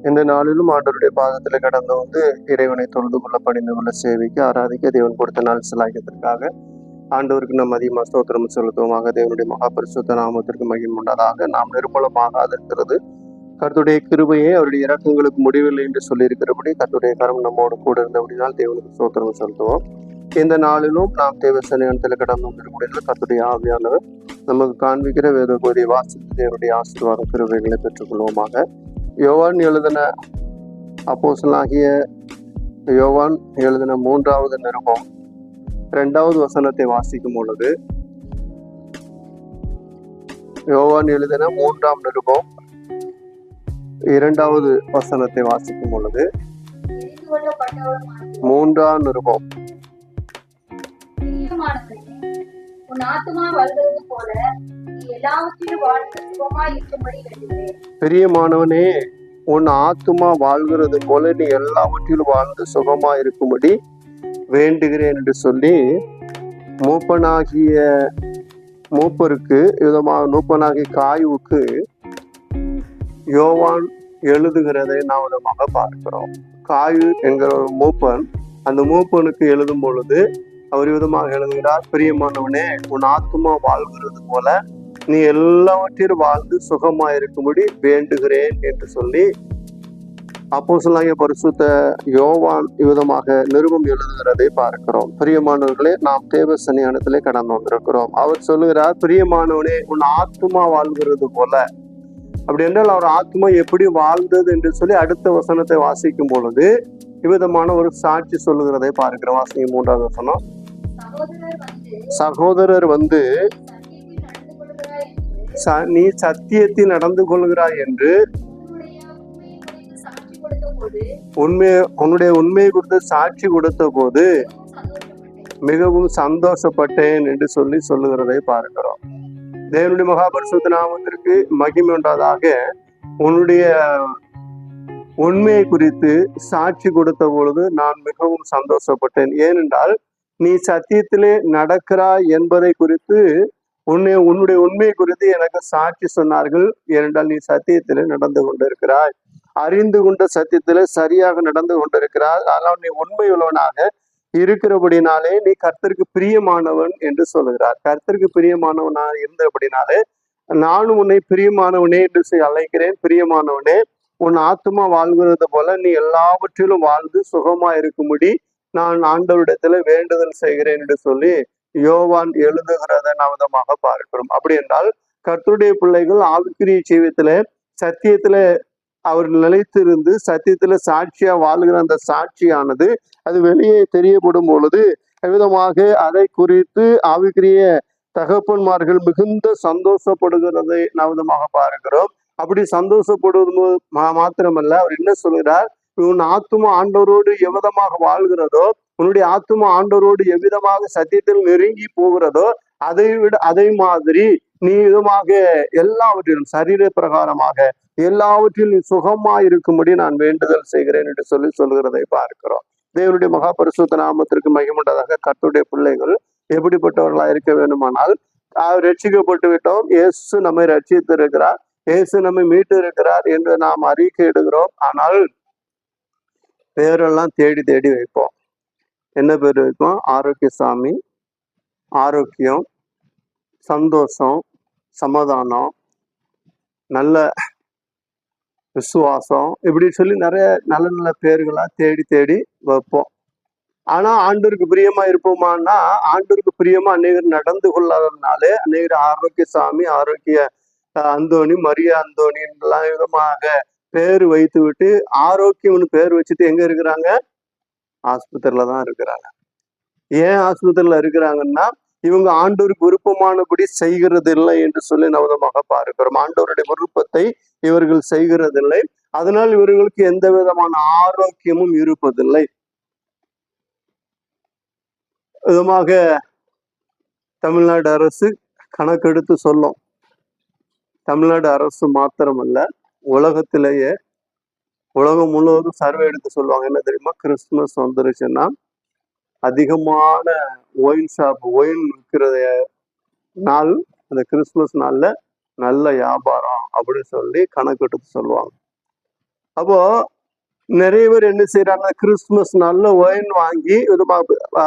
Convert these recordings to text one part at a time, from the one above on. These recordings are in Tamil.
இந்த நாளிலும் ஆண்டவருடைய பாதத்தில் கடந்து வந்து இறைவனை தொழுது கொள்ள பணிந்து கொள்ள சேவிக்க ஆராதிக்க தேவன் கொடுத்த நாள் சிலாகியத்திற்காக ஆண்டவருக்கு நம்ம அதிகமாக ஸ்தோத்திரம் செலுத்துவோமாக. தேவனுடைய மகாபரிசுத்த நாமத்திற்கு மகிமை உண்டாதாக. நாம் நிர்மூலமாக இருக்கிறது கர்த்தருடைய கிருபையை அவருடைய இறக்கங்களுக்கு முடிவில்லை என்று சொல்லியிருக்கிறபடி கர்த்தருடைய கரம் நம்மோடு கூட இருந்தபடினால் தேவனுக்கு ஸ்தோத்திரம் செலுத்துவோம். இந்த நாளிலும் நாம் தேவ சன்னிதானத்தில் கடந்து வந்திருக்கக்கூடிய கர்த்தருடைய ஆவியானவர் நமக்கு காண்பிக்கிற வேத பகுதியை வாசித்து தேவனுடைய ஆசீர்வாத கிருபைகளை பெற்றுக்கொள்வோமாக. யோவான் எழுதின அப்போஸ்தலனாகிய யோவான் எழுதின 3வது நிருபம் 2வது வசனத்தை வாசிக்கும் பொழுது, யோவான் எழுதின 3ஆம் நிருபம் 2வது வசனத்தை வாசிக்கும் பொழுது, 3ஆம் நிருபம் பிரியமானவனே, உன் ஆத்துமா வாழ்கிறது போல நீ எல்லாவற்றிலும் வாழ்ந்து சுகமா இருக்கும்படி வேண்டுகிறேன் என்று சொல்லி மூப்பருக்கு மூப்பனாகிய காயுவுக்கு யோவான் எழுதுகிறதை நாம் விதமாக பார்க்கிறோம். காயு என்கிற ஒரு மூப்பன், அந்த மூப்பனுக்கு எழுதும் பொழுது அவர் விதமாக எழுதுகிறார், பிரியமானவனே, உன் ஆத்துமா வாழ்கிறது போல நீ எல்லாவற்றிலும் வாழ்ந்து சுகமா இருக்கும்படி வேண்டுகிறேன் என்று சொல்லி அப்போஸ்தலனாகிய பரிசுத்த யோவான் விதமாக நிருபம் எழுதுகிறதை பார்க்கிறோம். பிரியமானவர்களே, நாம் தேவ சன்னிதானத்திலே கடந்து வந்திருக்கிறோம். அவர் சொல்லுகிறார், பிரியமானவனே, உன் ஆத்துமா வாழ்கிறது போல. அப்படி என்றால் அவர் ஆத்மா எப்படி வாழ்ந்தது என்று சொல்லி அடுத்த வசனத்தை வாசிக்கும் பொழுது இவ்விதமான ஒரு சாட்சி சொல்லுகிறதை பார்க்கிறோம். வாசிக்கும் 3வது வசனம், சகோதரர் வந்து நீ சத்தியத்தில் நடந்து கொள்கிறாய் என்று உன்னுடைய உண்மையை குறித்து சாட்சி கொடுத்த போது மிகவும் சந்தோஷப்பட்டேன் என்று சொல்லி சொல்லுகிறதை பார்க்கிறோம். தேவனுடைய மகாபரிசுத்த நாமத்திற்கு மகிமை உண்டாதாக. உன்னுடைய உண்மையை குறித்து சாட்சி கொடுத்த பொழுது நான் மிகவும் சந்தோஷப்பட்டேன். ஏனென்றால் நீ சத்தியத்திலே நடக்கிறாய் என்பதை குறித்து உன்னுடைய உண்மையை குறித்து எனக்கு சாட்சி சொன்னார்கள். ஏனென்றால் நீ சத்தியத்திலே நடந்து கொண்டிருக்கிறாய், அறிந்து கொண்ட சத்தியத்திலே சரியாக நடந்து கொண்டிருக்கிறாய். ஆனால் நீ உண்மை உள்ளவனாக இருக்கிறபடினாலே நீ கர்த்தருக்கு பிரியமானவன் என்று சொல்லுகிறார். கர்த்தருக்கு பிரியமானவனாக இருந்தபடினாலே நானும் உன்னை பிரியமானவனே என்று அழைக்கிறேன். பிரியமானவனே, உன் ஆத்துமா வாழ்கிறது போல நீ எல்லாவற்றிலும் வாழ்ந்து சுகமா இருக்கும்படி நான் ஆண்டவரிடத்துல வேண்டுதல் செய்கிறேன் என்று சொல்லி யோவான் எழுதுகிறத விதமாக பார்க்கிறோம். அப்படி என்றால் கர்த்தருடைய பிள்ளைகள் ஆவிக்குரிய ஜீவியத்தில சத்தியத்துல அவர் நிலைத்திருந்து சத்தியத்துல சாட்சியா வாழ்கிற அந்த சாட்சியானது அது வெளியே தெரியப்படும் பொழுது விதமாக அதை குறித்து ஆவிக்குரிய தகப்பன்மார்கள் மிகுந்த சந்தோஷப்படுகிறதை விதமாக பார்க்கிறோம். அப்படி சந்தோஷப்படுவது மாத்திரமல்ல, அவர் என்ன சொல்கிறார், உன் ஆத்துமா ஆண்டவரோடு எவ்விதமாக வாழ்கிறதோ, உன்னுடைய ஆத்துமா ஆண்டவரோடு எவ்விதமாக சத்தியத்தில் நெருங்கி போகிறதோ அதை மாதிரி நீ விதமாக எல்லாவற்றிலும் சரீர பிரகாரமாக எல்லாவற்றிலும் சுகமா இருக்கும்படி நான் வேண்டுதல் செய்கிறேன் என்று சொல்லி சொல்கிறதை பார்க்கிறோம். தேவனுடைய மகாபரிசுத்த நாமத்திற்கு மகிமுண்டதாக. கர்த்தருடைய பிள்ளைகள் எப்படிப்பட்டவர்களா இருக்க வேண்டுமானால், ரட்சிக்கப்பட்டு விட்டோம், இயேசு நம்மை ரட்சித்து இருக்கிறார், இயேசு நம்மை மீட்டு இருக்கிறார் என்று நாம் அறிக்கையிடுகிறோம். ஆனால் பேரெல்லாம் தேடி தேடி வைப்போம். என்ன பேர் வைப்போம்? ஆரோக்கியசாமி, ஆரோக்கியம், சந்தோஷம், சமாதானம், நல்ல விசுவாசம், இப்படி சொல்லி நிறைய நல்ல நல்ல பேர்களா தேடி தேடி வைப்போம். ஆனா ஆண்டவருக்கு பிரியமா இருப்போமான்னா, ஆண்டவருக்கு பிரியமா அநேகர் நடந்து கொள்ளாததுனாலே அநேகர் ஆரோக்கியசாமி, ஆரோக்கிய அந்தோணி, மரியா அந்தோணி எல்லாம் விதமாக பேர் வைத்து விட்டு ஆரோக்கியம்னு பேர் வச்சுட்டு எங்க இருக்கிறாங்க? ஆஸ்பத்திரியில தான் இருக்கிறாங்க. ஏன் ஆஸ்பத்திரியில இருக்கிறாங்கன்னா, இவங்க ஆண்டவருக்கு விருப்பமானபடி செய்கிறது இல்லை என்று சொல்லி நவதமாக பார்க்கிறோம். ஆண்டவருடைய விருப்பத்தை இவர்கள் செய்கிறதில்லை, அதனால் இவர்களுக்கு எந்த விதமான ஆரோக்கியமும் இருப்பதில்லை. விதமாக தமிழ்நாடு அரசு கணக்கெடுத்து சொல்லும். தமிழ்நாடு அரசு மாத்திரமல்ல, உலகத்திலேயே உலகம் முழுவதும் சர்வே எடுத்து சொல்லுவாங்க. என்ன தெரியுமா? கிறிஸ்துமஸ் வந்துருச்சுன்னா அதிகமான ஒயின் ஷாப், ஒயின் விற்கிற நாள் அந்த கிறிஸ்துமஸ் நாள்ல நல்ல வியாபாரம் அப்படின்னு சொல்லி கணக்கெடுத்து சொல்லுவாங்க. அப்போ நிறைய பேர் என்ன செய்யறாங்க, கிறிஸ்துமஸ் நாள்ல ஒயின் வாங்கி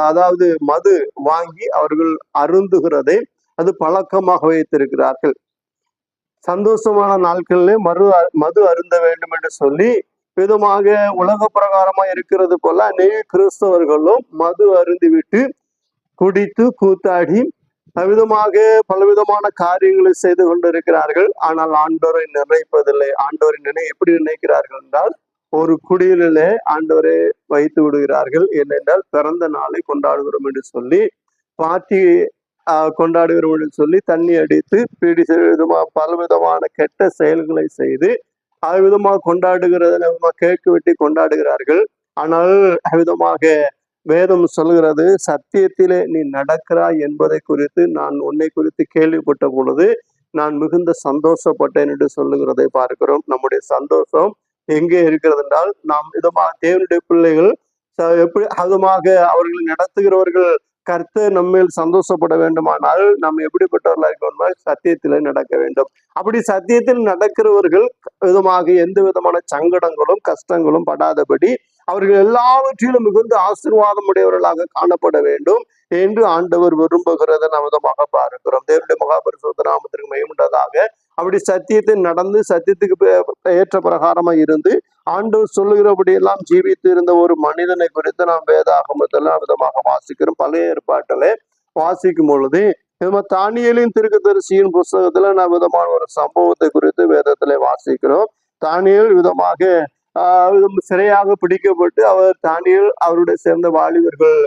அதாவது மது வாங்கி அவர்கள் அருந்துகிறதை அது பழக்கமாக வைத்திருக்கிறார்கள். சந்தோஷமான நாட்களிலே மது அருந்த வேண்டும் என்று சொல்லி விதமாக உலக பிரகாரமா இருக்கிறது போல அநேக கிறிஸ்தவர்களும் மது அருந்தி விட்டு குடித்து கூத்தாடி விதமாக பலவிதமான காரியங்களை செய்து கொண்டிருக்கிறார்கள். ஆனால் ஆண்டவரை நினைப்பதில்லை. ஆண்டவரை எப்படி நினைக்கிறார்கள் என்றால், ஒரு குடியிலே ஆண்டவரை வைத்து விடுகிறார்கள். ஏனென்றால் பிறந்த நாளை கொண்டாடுகிறோம் என்று சொல்லி பார்ட்டி கொண்டாடுகிறோம் என்று சொல்லி தண்ணி அடித்து பீடி பலவிதமான கெட்ட செயல்களை செய்து அவ்விதமாக கொண்டாடுகிறத கேக்கு வெட்டி கொண்டாடுகிறார்கள். ஆனால் அவ்விதமாக வேதம் சொல்கிறது, சத்தியத்திலே நீ நடக்கிறாய் என்பதை குறித்து நான் உன்னை குறித்து கேள்விப்பட்ட பொழுது நான் மிகுந்த சந்தோஷப்பட்டேன் என்று சொல்லுகிறதை பார்க்கிறோம். நம்முடைய சந்தோஷம் எங்கே இருக்கிறது என்றால், நாம் விதமாக தேவனுடைய பிள்ளைகள் எப்படி அதுமாக அவர்கள் நடத்துகிறவர்கள் கர்த்தர் நம்மேல் சந்தோஷப்பட வேண்டுமானால் நாம் எப்படிப்பட்டவர்களாக இருக்கணும், சத்தியத்திலே நடக்க வேண்டும். அப்படி சத்தியத்தில் நடக்கிறவர்கள் விதமாக எந்த விதமான சங்கடங்களும் கஷ்டங்களும் படாதபடி அவர்கள் எல்லாவற்றிலும் மிகுந்த ஆசீர்வாதம் உடையவர்களாக காணப்பட வேண்டும் என்று ஆண்டவர் விரும்புகிறத நாம் விதமாக பார்க்கிறோம். தேவனுடைய மகாபரிசுத்த நாமத்திற்கு மகிமையுண்டதாக. அப்படி சத்தியத்தை நடந்து சத்தியத்துக்கு ஏற்ற பிரகாரமா இருந்து ஆண்டவர் சொல்லுகிறபடி எல்லாம் ஜீவித்து இருந்த ஒரு மனிதனை குறித்து நாம் வேதாகமத்துல விதமாக வாசிக்கிறோம். பழைய ஏற்பாட்டில வாசிக்கும் பொழுது தானியேலின் தீர்க்கதரிசியின் புஸ்தகத்துல நாம் விதமான ஒரு சம்பவத்தை குறித்து வேதத்துல வாசிக்கிறோம். தானியேல் விதமாக சிறையாக பிடிக்கப்பட்டு அவர் தானியேல் அவருடைய சேர்ந்த வாலிபர்கள்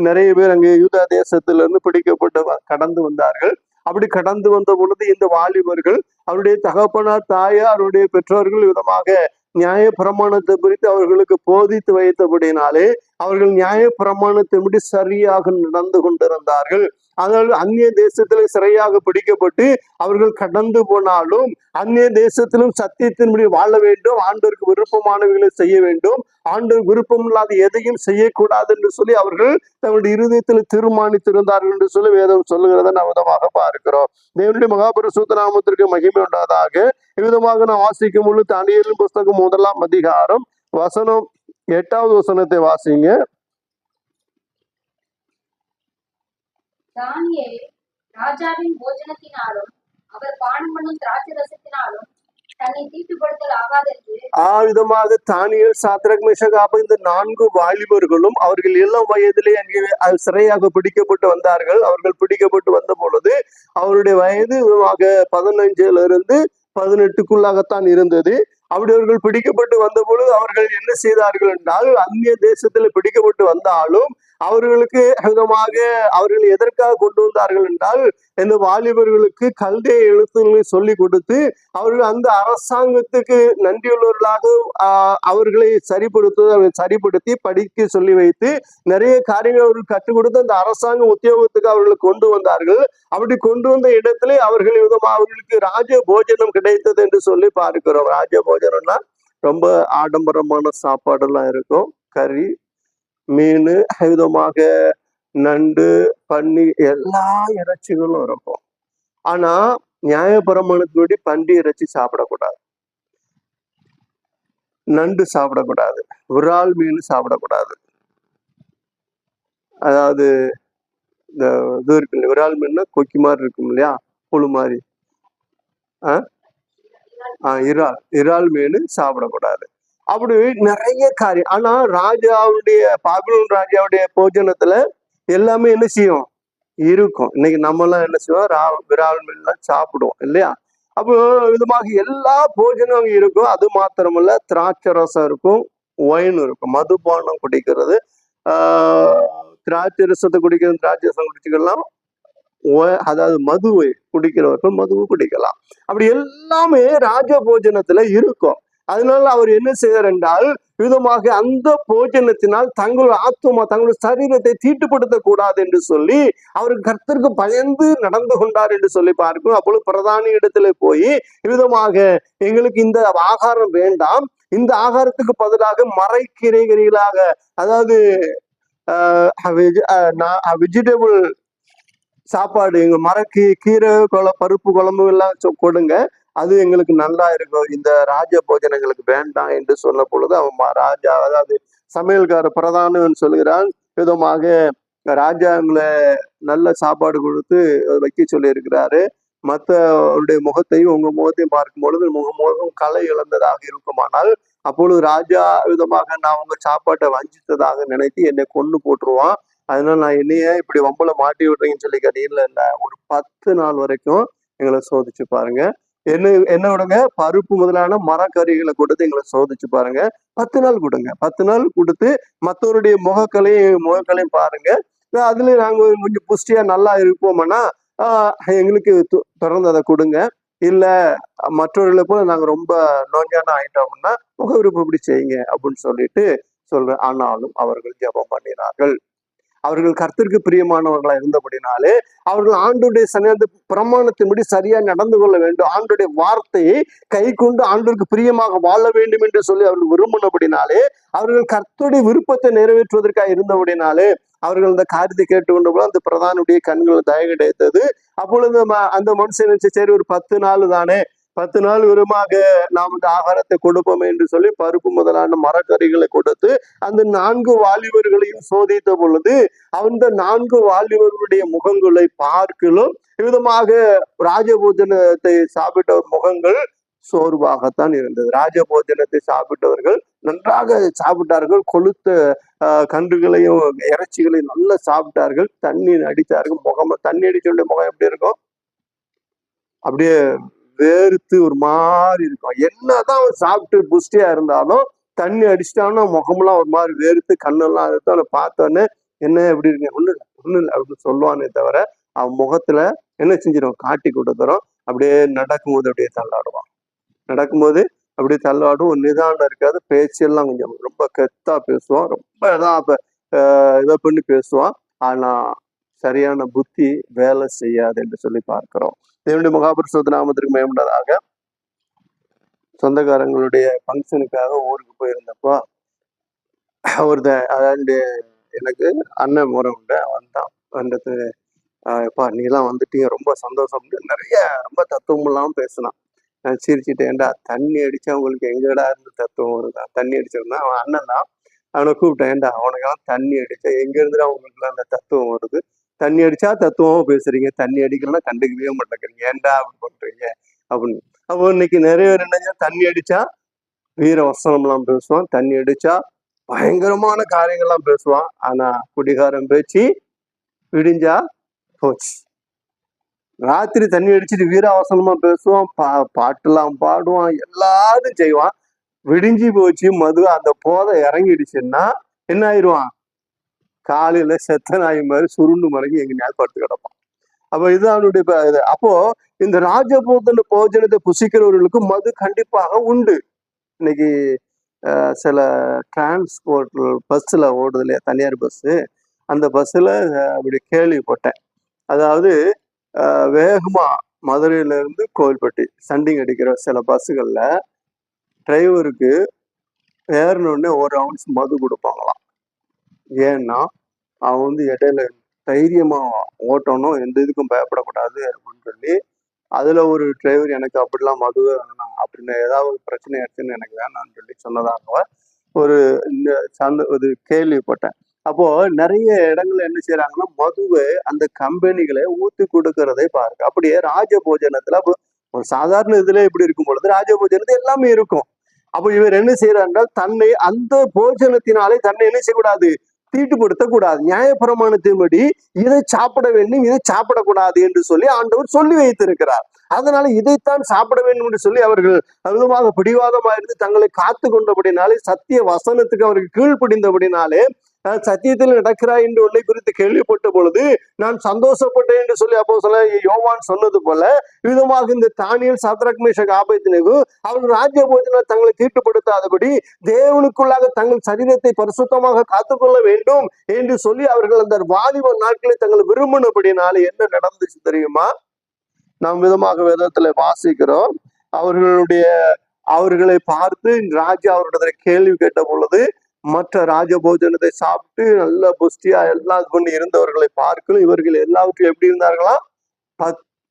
நிறைய பேர் அங்கே யூதா தேசத்திலிருந்து பிடிக்கப்பட்டு கடந்து வந்தார்கள். அப்படி கடந்து வந்த பொழுது இந்த வாலிபர்கள் அவருடைய தகப்பனார் தாயார் அவருடைய பெற்றோர்கள் விதமாக நியாய பிரமாணத்தை குறித்து அவர்களுக்கு போதித்து வைத்தபடினாலே அவர்கள் நியாய பிரமாணத்தின்படி சரியாக நடந்து கொண்டிருந்தார்கள். அதனால் அந்நிய தேசத்துல சிறையாக பிடிக்கப்பட்டு அவர்கள் கடந்து போனாலும் அந்நிய தேசத்திலும் சத்தியத்தின்படி வாழ வேண்டும், ஆண்டவருக்கு விருப்பமானவர்களை செய்ய வேண்டும், ஆண்டவர் விருப்பம் இல்லாத எதையும் செய்யக்கூடாது என்று சொல்லி அவர்கள் தங்களுடைய இருதயத்தில் தீர்மானித்திருந்தார்கள் என்று சொல்லி வேதம் சொல்லுகிறத நாம் விதமாக பார்க்கிறோம். தேவனுடைய மகாபரிசுத்த நாமத்திற்கு மகிமை உண்டாதாக. இவ்விதமாக நான் வாசிக்கும் பொழுது தானியேலின் புஸ்தகம் 1ஆம் அதிகாரம் வசனம் 8வது வசனத்தை வாசிங்க. தானியேல் ராஜாவின் போஜனத்தினாலும் அவர் பானம் பண்ணும் திராட்சை ரசத்தினாலும் தன்னை தீட்டுப்படுத்தல் ஆகாதென்று விதமாக தானியேல், சாத்ராக், மேஷாக், இந்த 4 வாலிபர்களும் அவர்கள் இளம் வயதிலே அங்கே சிறையாக பிடிக்கப்பட்டு வந்தார்கள். அவர்கள் பிடிக்கப்பட்டு வந்த பொழுது அவருடைய வயது 15 18க்குள்ளாகத்தான் இருந்தது. அப்படி அவர்கள் பிடிக்கப்பட்டு வந்த பொழுது அவர்கள் என்ன செய்தார்கள் என்றால், அந்நிய தேசத்துல பிடிக்கப்பட்டு வந்தாலும் அவர்களுக்கு விதமாக அவர்கள் எதற்காக கொண்டு வந்தார்கள் என்றால், இந்த வாலிபர்களுக்கு கல்தேய எழுத்துக்களை சொல்லி கொடுத்து அவர்கள் அந்த அரசாங்கத்துக்கு நன்றியுள்ளவர்களாக அவர்களை சரிப்படுத்தி படிக்க சொல்லி வைத்து நிறைய காரியங்கள் அவர்கள் கற்றுக் கொடுத்து அந்த அரசாங்க உத்தியோகத்துக்கு அவர்களை கொண்டு வந்தார்கள். அப்படி கொண்டு வந்த இடத்துல அவர்கள் விதமாக அவர்களுக்கு ராஜ போஜனம் கிடைத்தது என்று சொல்லி பார்க்கிறோம். ராஜ போஜனம்னா ரொம்ப ஆடம்பரமான சாப்பாடெல்லாம் இருக்கும். கறி, மீன், விதமாக நண்டு, பன்னி, எல்லா இறைச்சிகளும் இருக்கும். ஆனா நியாயப்பிரமாணத்தின்படி பன்றி இறைச்சி சாப்பிடக்கூடாது, நண்டு சாப்பிடக்கூடாது, விரால் மீன் சாப்பிடக்கூடாது. அதாவது இந்த இது இருக்கு, விரால் மீன்னா கொக்கி மாதிரி இருக்கும் இல்லையா, புழு மாதிரி. இறால் மீன் சாப்பிடக்கூடாது. அப்படி நிறைய காரியம். ஆனா ராஜாவுடைய பாபிலோன் ராஜாவுடைய போஜனத்துல எல்லாமே என்ன செய்யும் இருக்கும். இன்னைக்கு நம்ம எல்லாம் என்ன செய்வோம், விரால் மீன்லாம் சாப்பிடுவோம் இல்லையா. அப்போ விதமாக எல்லா போஜனம் அங்க இருக்கும். அது மாத்திரமல்ல, திராட்சை ரசம் இருக்கும், ஒயின் இருக்கும், மதுபானம் குடிக்கிறது. திராட்சை ரசத்தை குடிக்கிறது, திராட்சை ரசம் குடிச்சுக்கலாம். அதாவது மதுவை குடிக்கிறவர்கள் மதுவை குடிக்கலாம். அப்படி எல்லாமே ராஜ போஜனத்துல இருக்கும். அதனால அவர் என்ன செய்தார் என்றால், விதமாக அந்த போஜனத்தினால் தங்கள் ஆத்துமா தங்களுடைய சரீரத்தை தீட்டுப்படுத்த கூடாது என்று சொல்லி அவர் கர்த்தருக்கு பயந்து நடந்து கொண்டார் என்று சொல்லி பார்க்கும். அப்பொழுது பிரதானி இடத்துல போய் விதமாக எங்களுக்கு இந்த ஆகாரம் வேண்டாம், இந்த ஆகாரத்துக்கு பதிலாக மரைக்கீரைகளாக, அதாவது வெஜிடபிள் சாப்பாடு, எங்க கீரை பருப்பு குழம்பு எல்லாம் கொடுங்க, அது எங்களுக்கு நல்லா இருக்கும், இந்த ராஜ போஜனங்களுக்கு வேண்டாம் என்று சொன்ன பொழுது அவன் ராஜா, அதாவது சமையல்கார பிரதானவன் சொல்கிறான், விதமாக ராஜாங்களை நல்ல சாப்பாடு கொடுத்து வைக்க சொல்லி இருக்கிறாரு. மற்றவருடைய முகத்தையும் உங்க முகத்தையும் பார்க்கும் பொழுது முகம் கலை இழந்ததாக இருக்குமானால் அப்பொழுது ராஜா விதமாக நான் உங்க சாப்பாட்டை வஞ்சித்ததாக நினைத்து என்னை கொண்டு போட்டுருவான். அதனால நான் என்னையே இப்படி வம்பல மாட்டி விடுறீங்கன்னு சொல்லி கேட்டீங்கல்ல, இல்ல ஒரு 10 நாள் வரைக்கும் எங்களை சோதிச்சு பாருங்க. என்ன விடுங்க, பருப்பு முதலான மரக்கறிகளை கொடுத்து எங்களை சோதிச்சு பாருங்க. 10 நாள் கொடுங்க. 10 நாள் கொடுத்து மற்றவருடைய முகக்களையும் பாருங்க. அதுல நாங்க கொஞ்சம் புஷ்டியா நல்லா இருப்போம்னா எங்களுக்கு தொடர்ந்து அதை கொடுங்க. இல்ல மற்றவர்களை போல நாங்க ரொம்ப நோஞ்சான ஆயிட்டோம்னா முக விருப்பம் இப்படி செய்யுங்க அப்படின்னு சொல்லிட்டு சொல்றேன். ஆனாலும் அவர்கள் ஜெபம் பண்ணினார்கள். அவர்கள் கர்த்தருக்கு பிரியமானவர்களா இருந்தபடினாலே அவர்கள் ஆண்டுடைய சன்னிதான பிரமாணத்தின்படி சரியா நடந்து கொள்ள வேண்டும், ஆண்டுடைய வார்த்தையை கை கொண்டு ஆண்டுக்கு பிரியமாக வாழ வேண்டும் என்று சொல்லி அவர்கள் விரும்பினபடினாலே, அவர்கள் கர்த்தருடைய விருப்பத்தை நிறைவேற்றுவதற்காக இருந்தபடினாலே அவர்கள் அந்த காரியத்தை கேட்டுக்கொண்ட போது அந்த பிரதானுடைய கண்கள் தய கிடைத்தது. அப்பொழுது அந்த மனுஷன் சரி ஒரு 10 நாள் தானே, 10 நாள் விரும்பாக நாம் இந்த ஆகாரத்தை கொடுப்போம் என்று சொல்லி பருப்பு முதலான மரக்கறிகளை கொடுத்து அந்த 4 வாலிபர்களையும் சோதித்த பொழுது அந்த 4 வாலிபர்களுடைய முகங்களை பார்க்கலும் விதமாக ராஜபோஜனத்தை சாப்பிட்ட முகங்கள் சோர்வாகத்தான் இருந்தது. ராஜபோஜனத்தை சாப்பிட்டவர்கள் நன்றாக சாப்பிட்டார்கள், கொளுத்த கன்றுகளையும் இறைச்சிகளையும் நல்லா சாப்பிட்டார்கள், தண்ணி அடித்தார்கள். தண்ணி அடிச்சோடைய முகம் எப்படி இருக்கும், அப்படியே வேர்த்து ஒரு மாதிரி இருக்கும். என்னதான் அவன் சாப்பிட்டு புஷ்டியா இருந்தாலும் தண்ணி அடிச்சிட்டான்னா முகம்லாம் ஒரு மாதிரி வேர்த்து கண்ணெல்லாம் அறுத்து அவனை பார்த்தோன்னே என்ன எப்படி இருக்கு, ஒண்ணு இல்லை அப்படின்னு சொல்லுவானே தவிர அவன் முகத்துல என்ன செஞ்சிடும், காட்டி கொடுத்துரும். அப்படியே நடக்கும்போது அப்படியே தள்ளாடுவான். நடக்கும்போது அப்படியே தள்ளாடும், ஒரு நிதானம் இருக்காது, பேச்செல்லாம் கொஞ்சம் ரொம்ப கெத்தா பேசுவான், ரொம்ப இதை பண்ணி பேசுவான். ஆனா சரியான புத்தி வேலை செய்யாது என்று சொல்லி பார்க்கிறோம். தேவனுடைய மகாபரிசுத்த நாமத்திற்கு மேம்பட்டதாக சொந்தக்காரங்களுடைய ஃபங்க்ஷனுக்காக ஊருக்கு போயிருந்தப்போ அதாவது எனக்கு அண்ணன் முறை உண்டு, அவன் தான் வந்துட்டு எப்பா நீலாம் வந்துட்டீங்க ரொம்ப சந்தோஷம், நிறைய ரொம்ப தத்துவம் இல்லாம பேசினான். நான் சிரிச்சுட்டு, ஏன்டா தண்ணி அடிச்சா உங்களுக்கு எங்கடா இருந்து தத்துவம் வருதா, தண்ணி அடிச்சிருந்தா அவன் அண்ணன் தான், அவனை கூப்பிட்டேன், ஏன்டா அவனுக்கெல்லாம் தண்ணி அடிச்சா எங்க இருந்துடா அவங்களுக்குலாம் அந்த தத்துவம் வருது, தண்ணி அடிச்சா தத்துவமா பேசுறீங்க, தண்ணி அடிக்கலாம் கண்டுக்கவே மாட்டேங்கிறீங்க, ஏன்டா அப்படி பண்றீங்க அப்படின்னு. அப்போ இன்னைக்கு நிறைய பேர் என்ன, தண்ணி அடிச்சா வீர வசனம் எல்லாம் பேசுவான், தண்ணி அடிச்சா பயங்கரமான காரியங்கள்லாம் பேசுவான். ஆனா குடிகாரம் பேச்சு விடிஞ்சா போச்சு. ராத்திரி தண்ணி அடிச்சுட்டு வீராவசனமா பேசுவான், பாட்டெல்லாம் பாடுவான், எல்லாரும் செய்வான். விடிஞ்சு போச்சு, மது அந்த போதை இறங்கிடுச்சுன்னா என்ன ஆயிடுவான், காலையில செத்த நாய் மாதிரி சுருண்டு மடங்கி எங்க நேரம் படுத்து கிடப்பான். அப்ப இதுதான் அவனுடைய அப்போ இந்த போஜனத்தை புசிக்கிறவர்களுக்கு மது கண்டிப்பாக உண்டு. இன்னைக்கு சில டிரான்ஸ்போர்ட் பஸ்ல ஓடுது இல்லையா, தனியார் பஸ், அந்த பஸ்ல அப்படி கேள்விப்பட்டேன். அதாவது வேகமா மதுரையில இருந்து கோவில்பட்டி சண்டிங் அடிக்கிற சில பஸ்ஸுகள்ல டிரைவருக்கு ஏறினோடனே ஒரு அவுன்ஸ் மது கொடுப்பாங்களாம். ஏன்னா அவன் இடையில தைரியமா ஓட்டணும், எந்த இதுக்கும் பயப்படக்கூடாது அப்படின்னு சொல்லி. அதுல ஒரு டிரைவர் எனக்கு அப்படிலாம் மது வேணாம் அப்படின்னு, ஏதாவது பிரச்சனை ஆச்சுன்னு எனக்கு வேணாம்னு சொல்லி சொன்னதாக ஒரு கேள்விப்பட்டேன். அப்போ நிறைய இடங்கள்ல என்ன செய்யறாங்கன்னா மதுவை அந்த கம்பெனிகளை ஊத்தி கொடுக்கறதை பாருங்க. அப்படியே ராஜபோஜனத்துல ஒரு சாதாரண இதுல எப்படி இருக்கும் பொழுது ராஜபோஜனத்துல எல்லாமே இருக்கும். அப்போ இவர் என்ன செய்யறாங்க, தன்னை அந்த போஜனத்தினாலே தன்னை என்ன செய்யக்கூடாது, தீட்டுப்படுத்தக்கூடாது. நியாயப்பிரமாணத்தின்படி இதை சாப்பிட வேண்டும், இதை சாப்பிடக்கூடாது என்று சொல்லி ஆண்டவர் சொல்லி வைத்திருக்கிறார். அதனால இதைத்தான் சாப்பிட வேண்டும் என்று சொல்லி அவர்கள் அதிகமாக பிடிவாதமா இருந்து தங்களை காத்து கொண்டபடினாலே, சத்திய வசனத்துக்கு அவர்கள் கீழ்ப்படிந்தபடினாலே, சத்தியத்தில் நடக்கிறாய் என்று உன்னை குறித்து கேள்விப்பட்ட பொழுது நான் சந்தோஷப்பட்டேன் என்று சொல்லி அப்போஸ்தலன் யோவான் சொன்னது போல விதமாக இந்த தானியேல், சாத்ராக், மேஷக், ஆபேத்நேகோ அவர்கள் ராஜ்ய போஜனத்தில் தங்களை தீட்டுப்படுத்தாதபடி தேவனுக்குள்ளாக தங்கள் சரீரத்தை பரிசுத்தமாக காத்துக்கொள்ள வேண்டும் என்று சொல்லி அவர்கள் அந்த வாலிப நாட்களை தங்கள் விரும்பினபடினாலே என்ன நடந்துச்சு தெரியுமா? நாம் விதமாக வேதத்துல வாசிக்கிறோம். அவர்களை பார்த்து ராஜா அவரிடத்துல கேள்வி கேட்ட பொழுது மற்ற ராஜபோஜனத்தை சாப்பிட்டு நல்ல புஷ்டியா எல்லாம் கொண்டு இருந்தவர்களை பார்க்கணும், இவர்கள் எல்லாவற்றையும் எப்படி இருந்தார்களா,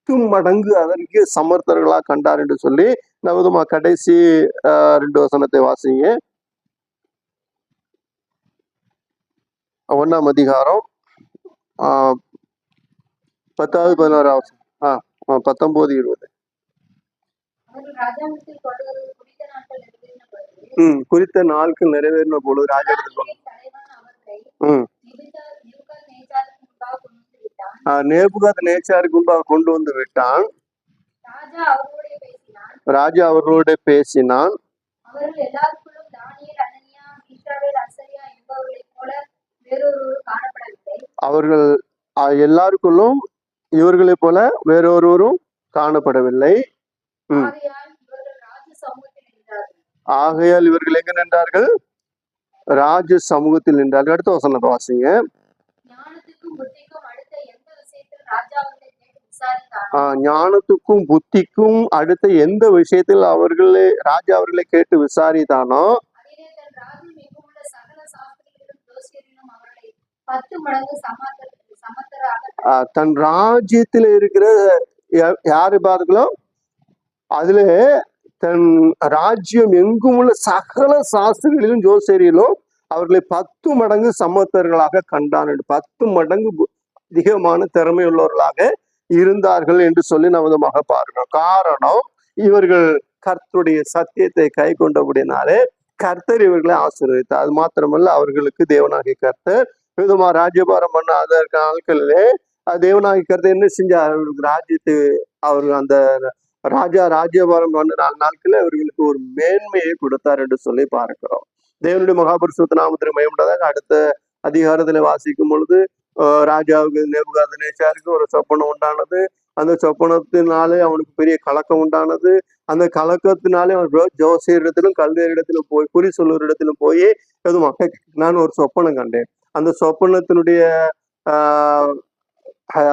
10 மடங்கு அதற்கு சமர்த்தர்களா கண்டார் என்று சொல்லி நவதுமா கடைசி 2 வசனத்தை வாசிங்க. 1ஆம் அதிகாரம் 10வது 11வது வசனம். 19, 20. அவர்கள் ராஜாவிடத்தில் கொண்டு வருவது குறித்த நாட்கள் நிறைவேறின பொழுது குறித்த நாட்கள் நிறைவேறின பொழுது ராஜா பிரதானிகளின் தலைவன் அவர்களை நேபுகாத்நேச்சாருக்கு முன்பாக கொண்டு வந்து விட்டான். நேபுகாத்நேச்சாருக்கு முன்பாக கொண்டு வந்து விட்டான். ராஜா அவர்களோட பேசினான். அவர்கள் எல்லாருக்குள்ளும் தானியேல், அனனியா, மீஷாவேல், அசரியா என்பவர்களைப் போல வேறொருவரும் காணப்படவில்லை. அவர்கள் எல்லாருக்குள்ளும் இவர்களைப் போல வேறொருவரும் காணப்படவில்லை. ஆகையால் இவர்கள் எங்க நின்றார்கள்? ராஜ சமூகத்தில் நின்றார்கள். அடுத்த வசனத்தை வாசிங்க. ஞானத்துக்கும் புத்திக்கும் அடுத்த எந்த விஷயத்தில் ராஜா அவர்களை கேட்டு விசாரித்தானோ தன் ராஜ்யத்தில் இருக்கிற யாரு பாருங்களோ அதுல தன் ராஜ்யம் எங்கும் உள்ள சகல சாஸ்திரிகளிலும் ஜோசேரியிலும் அவர்களை 10 மடங்கு சமர்த்தர்களாக கண்டான். 10 மடங்கு அதிகமான திறமை உள்ளவர்களாக இருந்தார்கள் என்று சொல்லி நமதுமாக பார்க்கிறோம். காரணம், இவர்கள் கர்த்தருடைய சத்தியத்தை கை கொண்டபடினாலே கர்த்தர் இவர்களை ஆசீர்வதித்தார். அது மாத்திரமல்ல, அவர்களுக்கு தேவனாகிய கர்த்தர் விதமா ராஜ்யபாரம் பண்ணாத நாட்களிலே தேவனாகிய கர்த்தர் என்ன செஞ்சார்? அவர்களுக்கு ராஜ்யத்தை அவர்கள் அந்த ராஜ்யபாரம் பண்ண 4 நாட்களில் அவர்களுக்கு ஒரு மேன்மையை கொடுத்தார் என்று சொல்லி பார்க்கிறோம். தேவனுடைய மகாபரிசுத்த நாமத்திற்கு மகிமையுண்டாக. அடுத்த அதிகாரத்துல வாசிக்கும் பொழுது ராஜாவுக்கு நேபுகாத்நேச்சாருக்கு ஒரு சொப்பனம் உண்டானது. அந்த சொப்பனத்தினாலே அவனுக்கு பெரிய கலக்கம் உண்டானது. அந்த கலக்கத்தினாலே அவன் ஜோசியரிடத்திலும் கல்வியரிடத்திலும் போய் குறி சொல்லுவரிடத்திலும் போய் எதுவும் நான் ஒரு சொப்பனம் கண்டேன். அந்த சொப்பனத்தினுடைய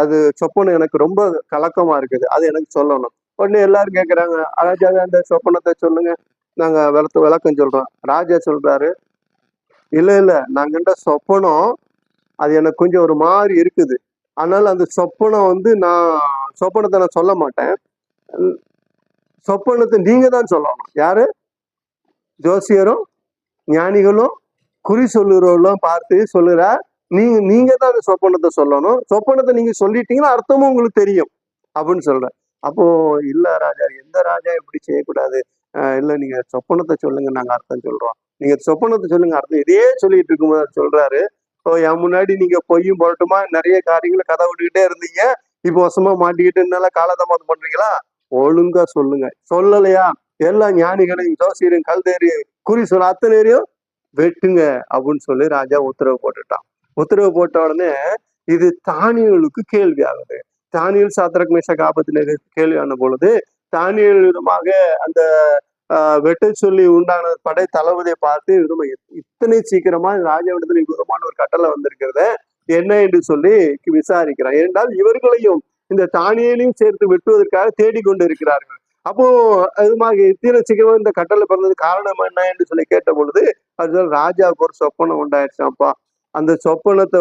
அது சொப்பனம் எனக்கு ரொம்ப கலக்கமா இருக்குது, அது எனக்கு சொல்லணும். உடனே எல்லாரும் கேட்குறாங்க, ராஜாவே அந்த சொப்பனத்தை சொல்லுங்க, நாங்க விளக்கம் சொல்றோம். ராஜா சொல்றாரு, இல்ல நான் கண்ட சொப்பனம் அது எனக்கு கொஞ்சம் ஒரு மாதிரி இருக்குது. அதனால அந்த சொப்பனம் நான் சொப்பனத்தை நான் சொல்ல மாட்டேன். சொப்பனத்தை நீங்க தான் சொல்லணும். யாரு? ஜோசியரும் ஞானிகளும் குறி சொல்லுறவர்களும் பார்த்து சொல்லுற நீங்க தான் அந்த சொப்பனத்தை சொல்லணும். சொப்பனத்தை நீங்க சொல்லிட்டீங்கன்னா அர்த்தமும் உங்களுக்கு தெரியும் அப்படின்னு சொல்ற. அப்போ இல்ல ராஜா, எந்த ராஜா இப்படி செய்யக்கூடாது. இல்ல நீங்க சொப்பனத்தை சொல்லுங்க, நாங்க அர்த்தம் சொல்றோம். நீங்க சொப்பனத்தை சொல்லுங்க, அர்த்தம். இதே சொல்லிட்டு இருக்கும்போது சொல்றாரு, என் முன்னாடி நீங்க பொய்யும் பொருட்டுமா நிறைய காரியங்களை கதை விட்டுக்கிட்டே இருந்தீங்க, இப்போ வசமா மாட்டிக்கிட்டு என்னால காலதாமதம் பண்றீங்களா? ஒழுங்கா சொல்லுங்க. சொல்லலையா எல்லா ஞானிகளையும் ஜோசியரையும் கல்தேரியும் குறி சொல்ல அத்தனையும் வெட்டுங்க அப்படின்னு சொல்லி ராஜா உத்தரவு போட்டுட்டான். உத்தரவு போட்ட உடனே இது தானியலுக்கு கேள்வி ஆகுது. தானியல், சாத்ராக், மேஷாக், ஆபேத்நேகோ கேள்வியான பொழுது தானியல் விதமாக அந்த வெட்ட சொல்லி உண்டான படை தளபதியை பார்த்து இத்தனை சீக்கிரமா ராஜாவிடத்துல விதமான ஒரு கட்டளை வந்திருக்கிறத என்ன என்று சொல்லி விசாரிக்கிறான். ஏனென்றால் இவர்களையும் இந்த தானியலையும் சேர்த்து வெட்டுவதற்காக தேடிக்கொண்டு இருக்கிறார்கள். அப்போ அதுமாக இத்தனை சீக்கிரமா இந்த கட்டளை பிறந்தது காரணம் என்ன என்று சொல்லி கேட்ட பொழுது அது ராஜாவுக்கு ஒரு சொப்பனம் உண்டாயிடுச்சாப்பா. அந்த சொப்பனத்தை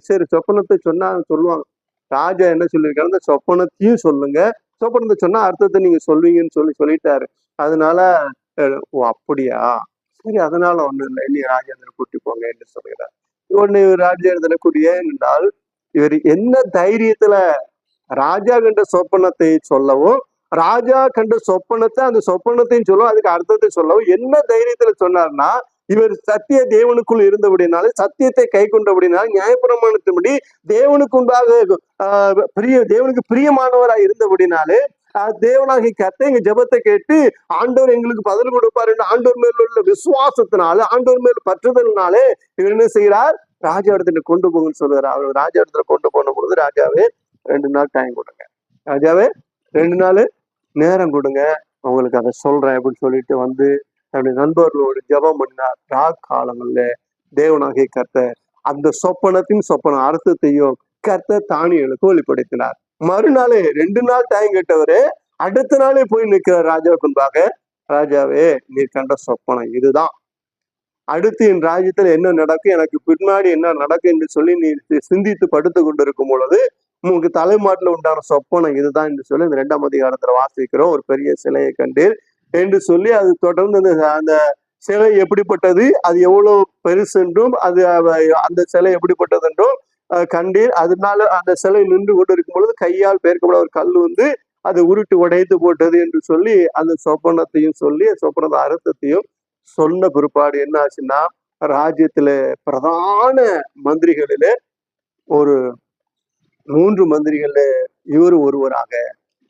சரி சொப்பனத்தை சொன்னா சொல்லுவாங்க. ராஜா என்ன சொல்லியிருக்காரு, அந்த சொப்பனத்தையும் சொல்லுங்க, சொப்பனத்தை சொன்னா அர்த்தத்தை நீங்க சொல்லுவீங்கன்னு சொல்லிட்டாரு. அதனால ஓ அப்படியா, சரி அதனால ஒண்ணும் இல்லை, நீ ராஜேந்திரன் கூட்டி போங்க என்று சொல்கிறார். உடனே ராஜேந்திரன் கூட்டிய என்றால் இவர் என்ன தைரியத்துல ராஜா கண்ட சொப்பனத்தை சொல்லவும், ராஜா கண்ட சொப்பனத்தை அந்த சொப்பனத்தையும் சொல்லவும், அதுக்கு அர்த்தத்தை சொல்லவும் என்ன தைரியத்துல சொன்னார்னா, இவர் சத்திய தேவனுக்குள் இருந்தபடினாலே, சத்தியத்தை கை கொண்டபடினால, நியாயப்பிரமாணத்தின்படி தேவனுக்கு உண்டாக தேவனுக்கு பிரியமானவராய் இருந்தபடினாலே தேவனாகி கர்த்தர் எங்க ஜெபத்தை கேட்டு ஆண்டவர் எங்களுக்கு பதில் கொடுப்பார் என்று ஆண்டவர் மேல உள்ள விசுவாசத்தினால, ஆண்டவர் மேல் பற்றுதல்னாலே இவர் என்ன செய்கிறார், ராஜா இடத்துல கொண்டு போங்கன்னு சொல்லுவார். அவர் ராஜா இடத்துல கொண்டு போன பொழுது, ராஜாவே 2 நாள் டைம் கொடுங்க, ராஜாவே 2 நாள் நேரம் கொடுங்க, உங்களுக்கு அதை சொல்றேன் அப்படின்னு சொல்லிட்டு வந்து தன்னுடைய நண்பர்களோடு ஜெபம் பண்ணினார். காலங்கள்ல தேவனாகிய கர்த்தர் அந்த சொப்பன அர்த்தத்தையும் கர்த்தர் தானியலுக்கு வெளிப்படுத்தினார். மறுநாளே 2 நாள் டைம் கேட்டவரு அடுத்த நாளே போய் நிற்கிறார் ராஜாவுக்கு முன்பாக. ராஜாவே, நீர் கண்ட சொப்பனம் இதுதான், அடுத்து என் ராஜ்யத்துல என்ன நடக்கும், எனக்கு பின்னாடி என்ன நடக்கும் என்று சொல்லி நீ சிந்தித்து படுத்து கொண்டிருக்கும் பொழுது உங்களுக்கு தலைமாட்டில் உண்டான சொப்பனம் இதுதான் என்று சொல்லி இந்த 2ஆம் அதிகாரத்துல வாசிக்கிறோம். ஒரு பெரிய சிலையை கண்டீர் என்று சொல்லி அது தொடர்ந்து அந்த சிலை எப்படிப்பட்டது, அது எவ்வளவு பெருசு என்றும் அந்த சிலை எப்படிப்பட்டது என்றும் கண்டீர். அதனால அந்த சிலை நின்று கொண்டு இருக்கும் பொழுது கையால் பெயர்க்கப்பட ஒரு கல் வந்து அது உருட்டு உடைத்து போட்டது என்று சொல்லி அந்த சொப்பனத்தையும் சொல்லி சொப்பனத அர்த்தத்தையும் சொன்ன பிற்பாடு என்ன ஆச்சுன்னா, ராஜ்யத்துல பிரதான மந்திரிகளில ஒரு 3 மந்திரிகள்ல இவர் ஒருவராக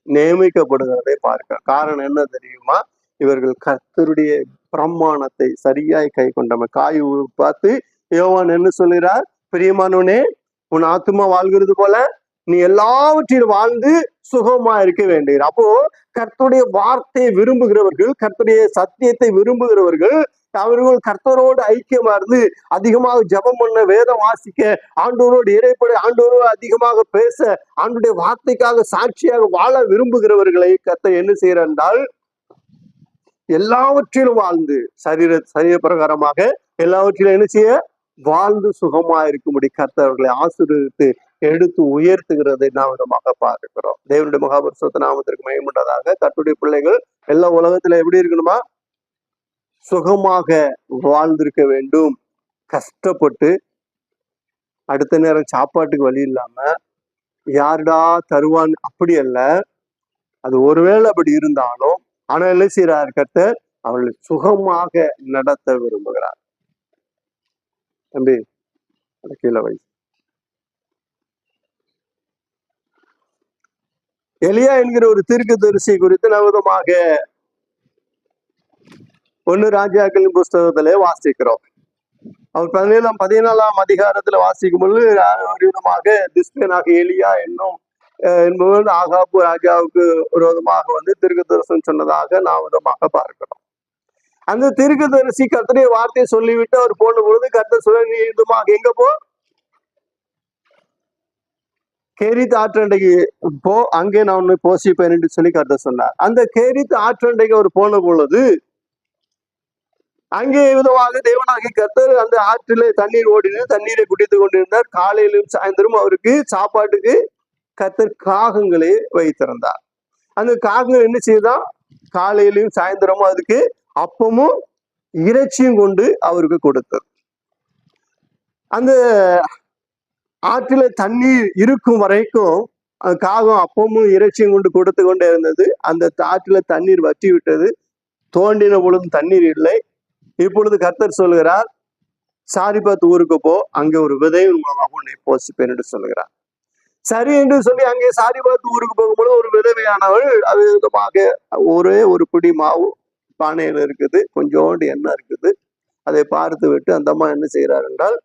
நியமிக்கப்படுகிறதை பார்க்க. காரணம் என்ன தெரியுமா? இவர்கள் கர்த்தருடைய பிரமாணத்தை சரியாய் கை கொண்டவன். காய் பார்த்து யோவான் என்ன சொல்கிறார்? பிரியமானவனே, உன் ஆத்துமா வாழ்கிறது போல நீ எல்லாவற்றிலும் வாழ்ந்து சுகமா இருக்க வேண்டியது. அப்போ கர்த்தருடைய வார்த்தையை விரும்புகிறவர்கள், கர்த்தருடைய சத்தியத்தை விரும்புகிறவர்கள், அவர்கள் கர்த்தரோடு ஐக்கியமா இருந்து அதிகமாக ஜெபம் பண்ண, வேதம் வாசிக்க, ஆண்டவரோடு இறைப்பட, ஆண்டவரோடு அதிகமாக பேச, ஆண்டுடைய வார்த்தைக்காக சாட்சியாக வாழ விரும்புகிறவர்களை கர்த்தர் என்ன செய்யறார் என்றால், எல்லாவற்றிலும் வாழ்ந்து சரீர பிரகாரமாக எல்லாவற்றிலும் என்ன செய்ய வாழ்ந்து சுகமா இருக்கும்படி கர்த்தர்களை ஆசீர்வதித்து எடுத்து உயர்த்துகிறதை நாம் விதமாக பார்க்கிறோம். தேவனுடைய மகாபரிசுத்த நாமத்திற்கு மகிமையுண்டதாக. கர்த்தருடைய பிள்ளைகள் எல்லா உலகத்துல எப்படி இருக்கணுமா? சுகமாக வாழ்ந்திருக்க வேண்டும். கஷ்டப்பட்டு அடுத்த நேரம் சாப்பாட்டுக்கு வழி இல்லாம யாருடா தருவான் அப்படி அல்ல. அது ஒருவேளை அப்படி இருந்தாலும் ஆனா என்ன செய்யறார் கர்த்தர்? அவர்களை சுகமாக நடத்த விரும்புகிறார். தம்பி கீழே வை. எலியா என்கிற ஒரு தீர்க்கதரிசி குறித்து நவதமாக 1 ராஜாக்களின் புஸ்தகத்திலே வாசிக்கிறோம். அவர் 14ஆம் அதிகாரத்துல வாசிக்கும் பொழுது விதமாக திஸ்பேனாக எலியா என்பவன் ஆகாப்பு ராஜாவுக்கு விரோதமாக வந்து தீர்க்கதரிசனம் சொன்னதாக நாம் விதமாக பார்க்கிறோம். அந்த தீர்க்கதரிசி கர்த்தருடைய வார்த்தையை சொல்லிவிட்டு அவர் போன பொழுது கர்த்தர் சொல்ல, நீ விதமாக எங்க போ, கேரித் ஆற்றண்டைக்கு போ, அங்கே நான் உன்னை போஷிப்பேன் என்று சொல்லி கர்த்தர் சொன்னார். அந்த கேரித் ஆற்றண்டைக்கு அவர் போன பொழுது அங்கே விதமாக தேவனாகி கர்த்தர் அந்த ஆற்றிலே தண்ணீர் ஓடினது, தண்ணீரை குடித்து கொண்டிருந்தார். காலையிலும் சாயந்தரம் அவருக்கு சாப்பாட்டுக்கு கர்த்தர் காகங்களே வைத்திருந்தார். அந்த காகங்கள் என்ன செய்தான்? காலையிலும் சாயந்தரமும் அதுக்கு அப்பமும் இறைச்சியும் கொண்டு அவருக்கு கொடுத்தது. அந்த ஆற்றில தண்ணீர் இருக்கும் வரைக்கும் காகம் அப்பமும் இறைச்சியும் கொண்டு கொடுத்து கொண்டே இருந்தது. அந்த ஆற்றில தண்ணீர் வற்றி விட்டது. தோண்டின பொழுதும் தண்ணீர் இல்லை. இப்பொழுது கர்த்தர் சொல்லுகிறார், சாரிபாத் ஊருக்கு போ, அங்கே ஒரு விதையின் மூலமாக உன்னை போஷிப்பேன் என்று சொல்லுகிறார். சரி என்று சொல்லி அங்கே சாரிபாத் ஊருக்கு போகும்போது ஒரு விதவையானவள் அது விதமாக ஒரே ஒரு பிடி மாவு பானையில இருக்குது, கொஞ்சோண்டு எண்ணெய் இருக்குது. அதை பார்த்து விட்டு அந்த அம்மா என்ன செய்யறார் என்றால்,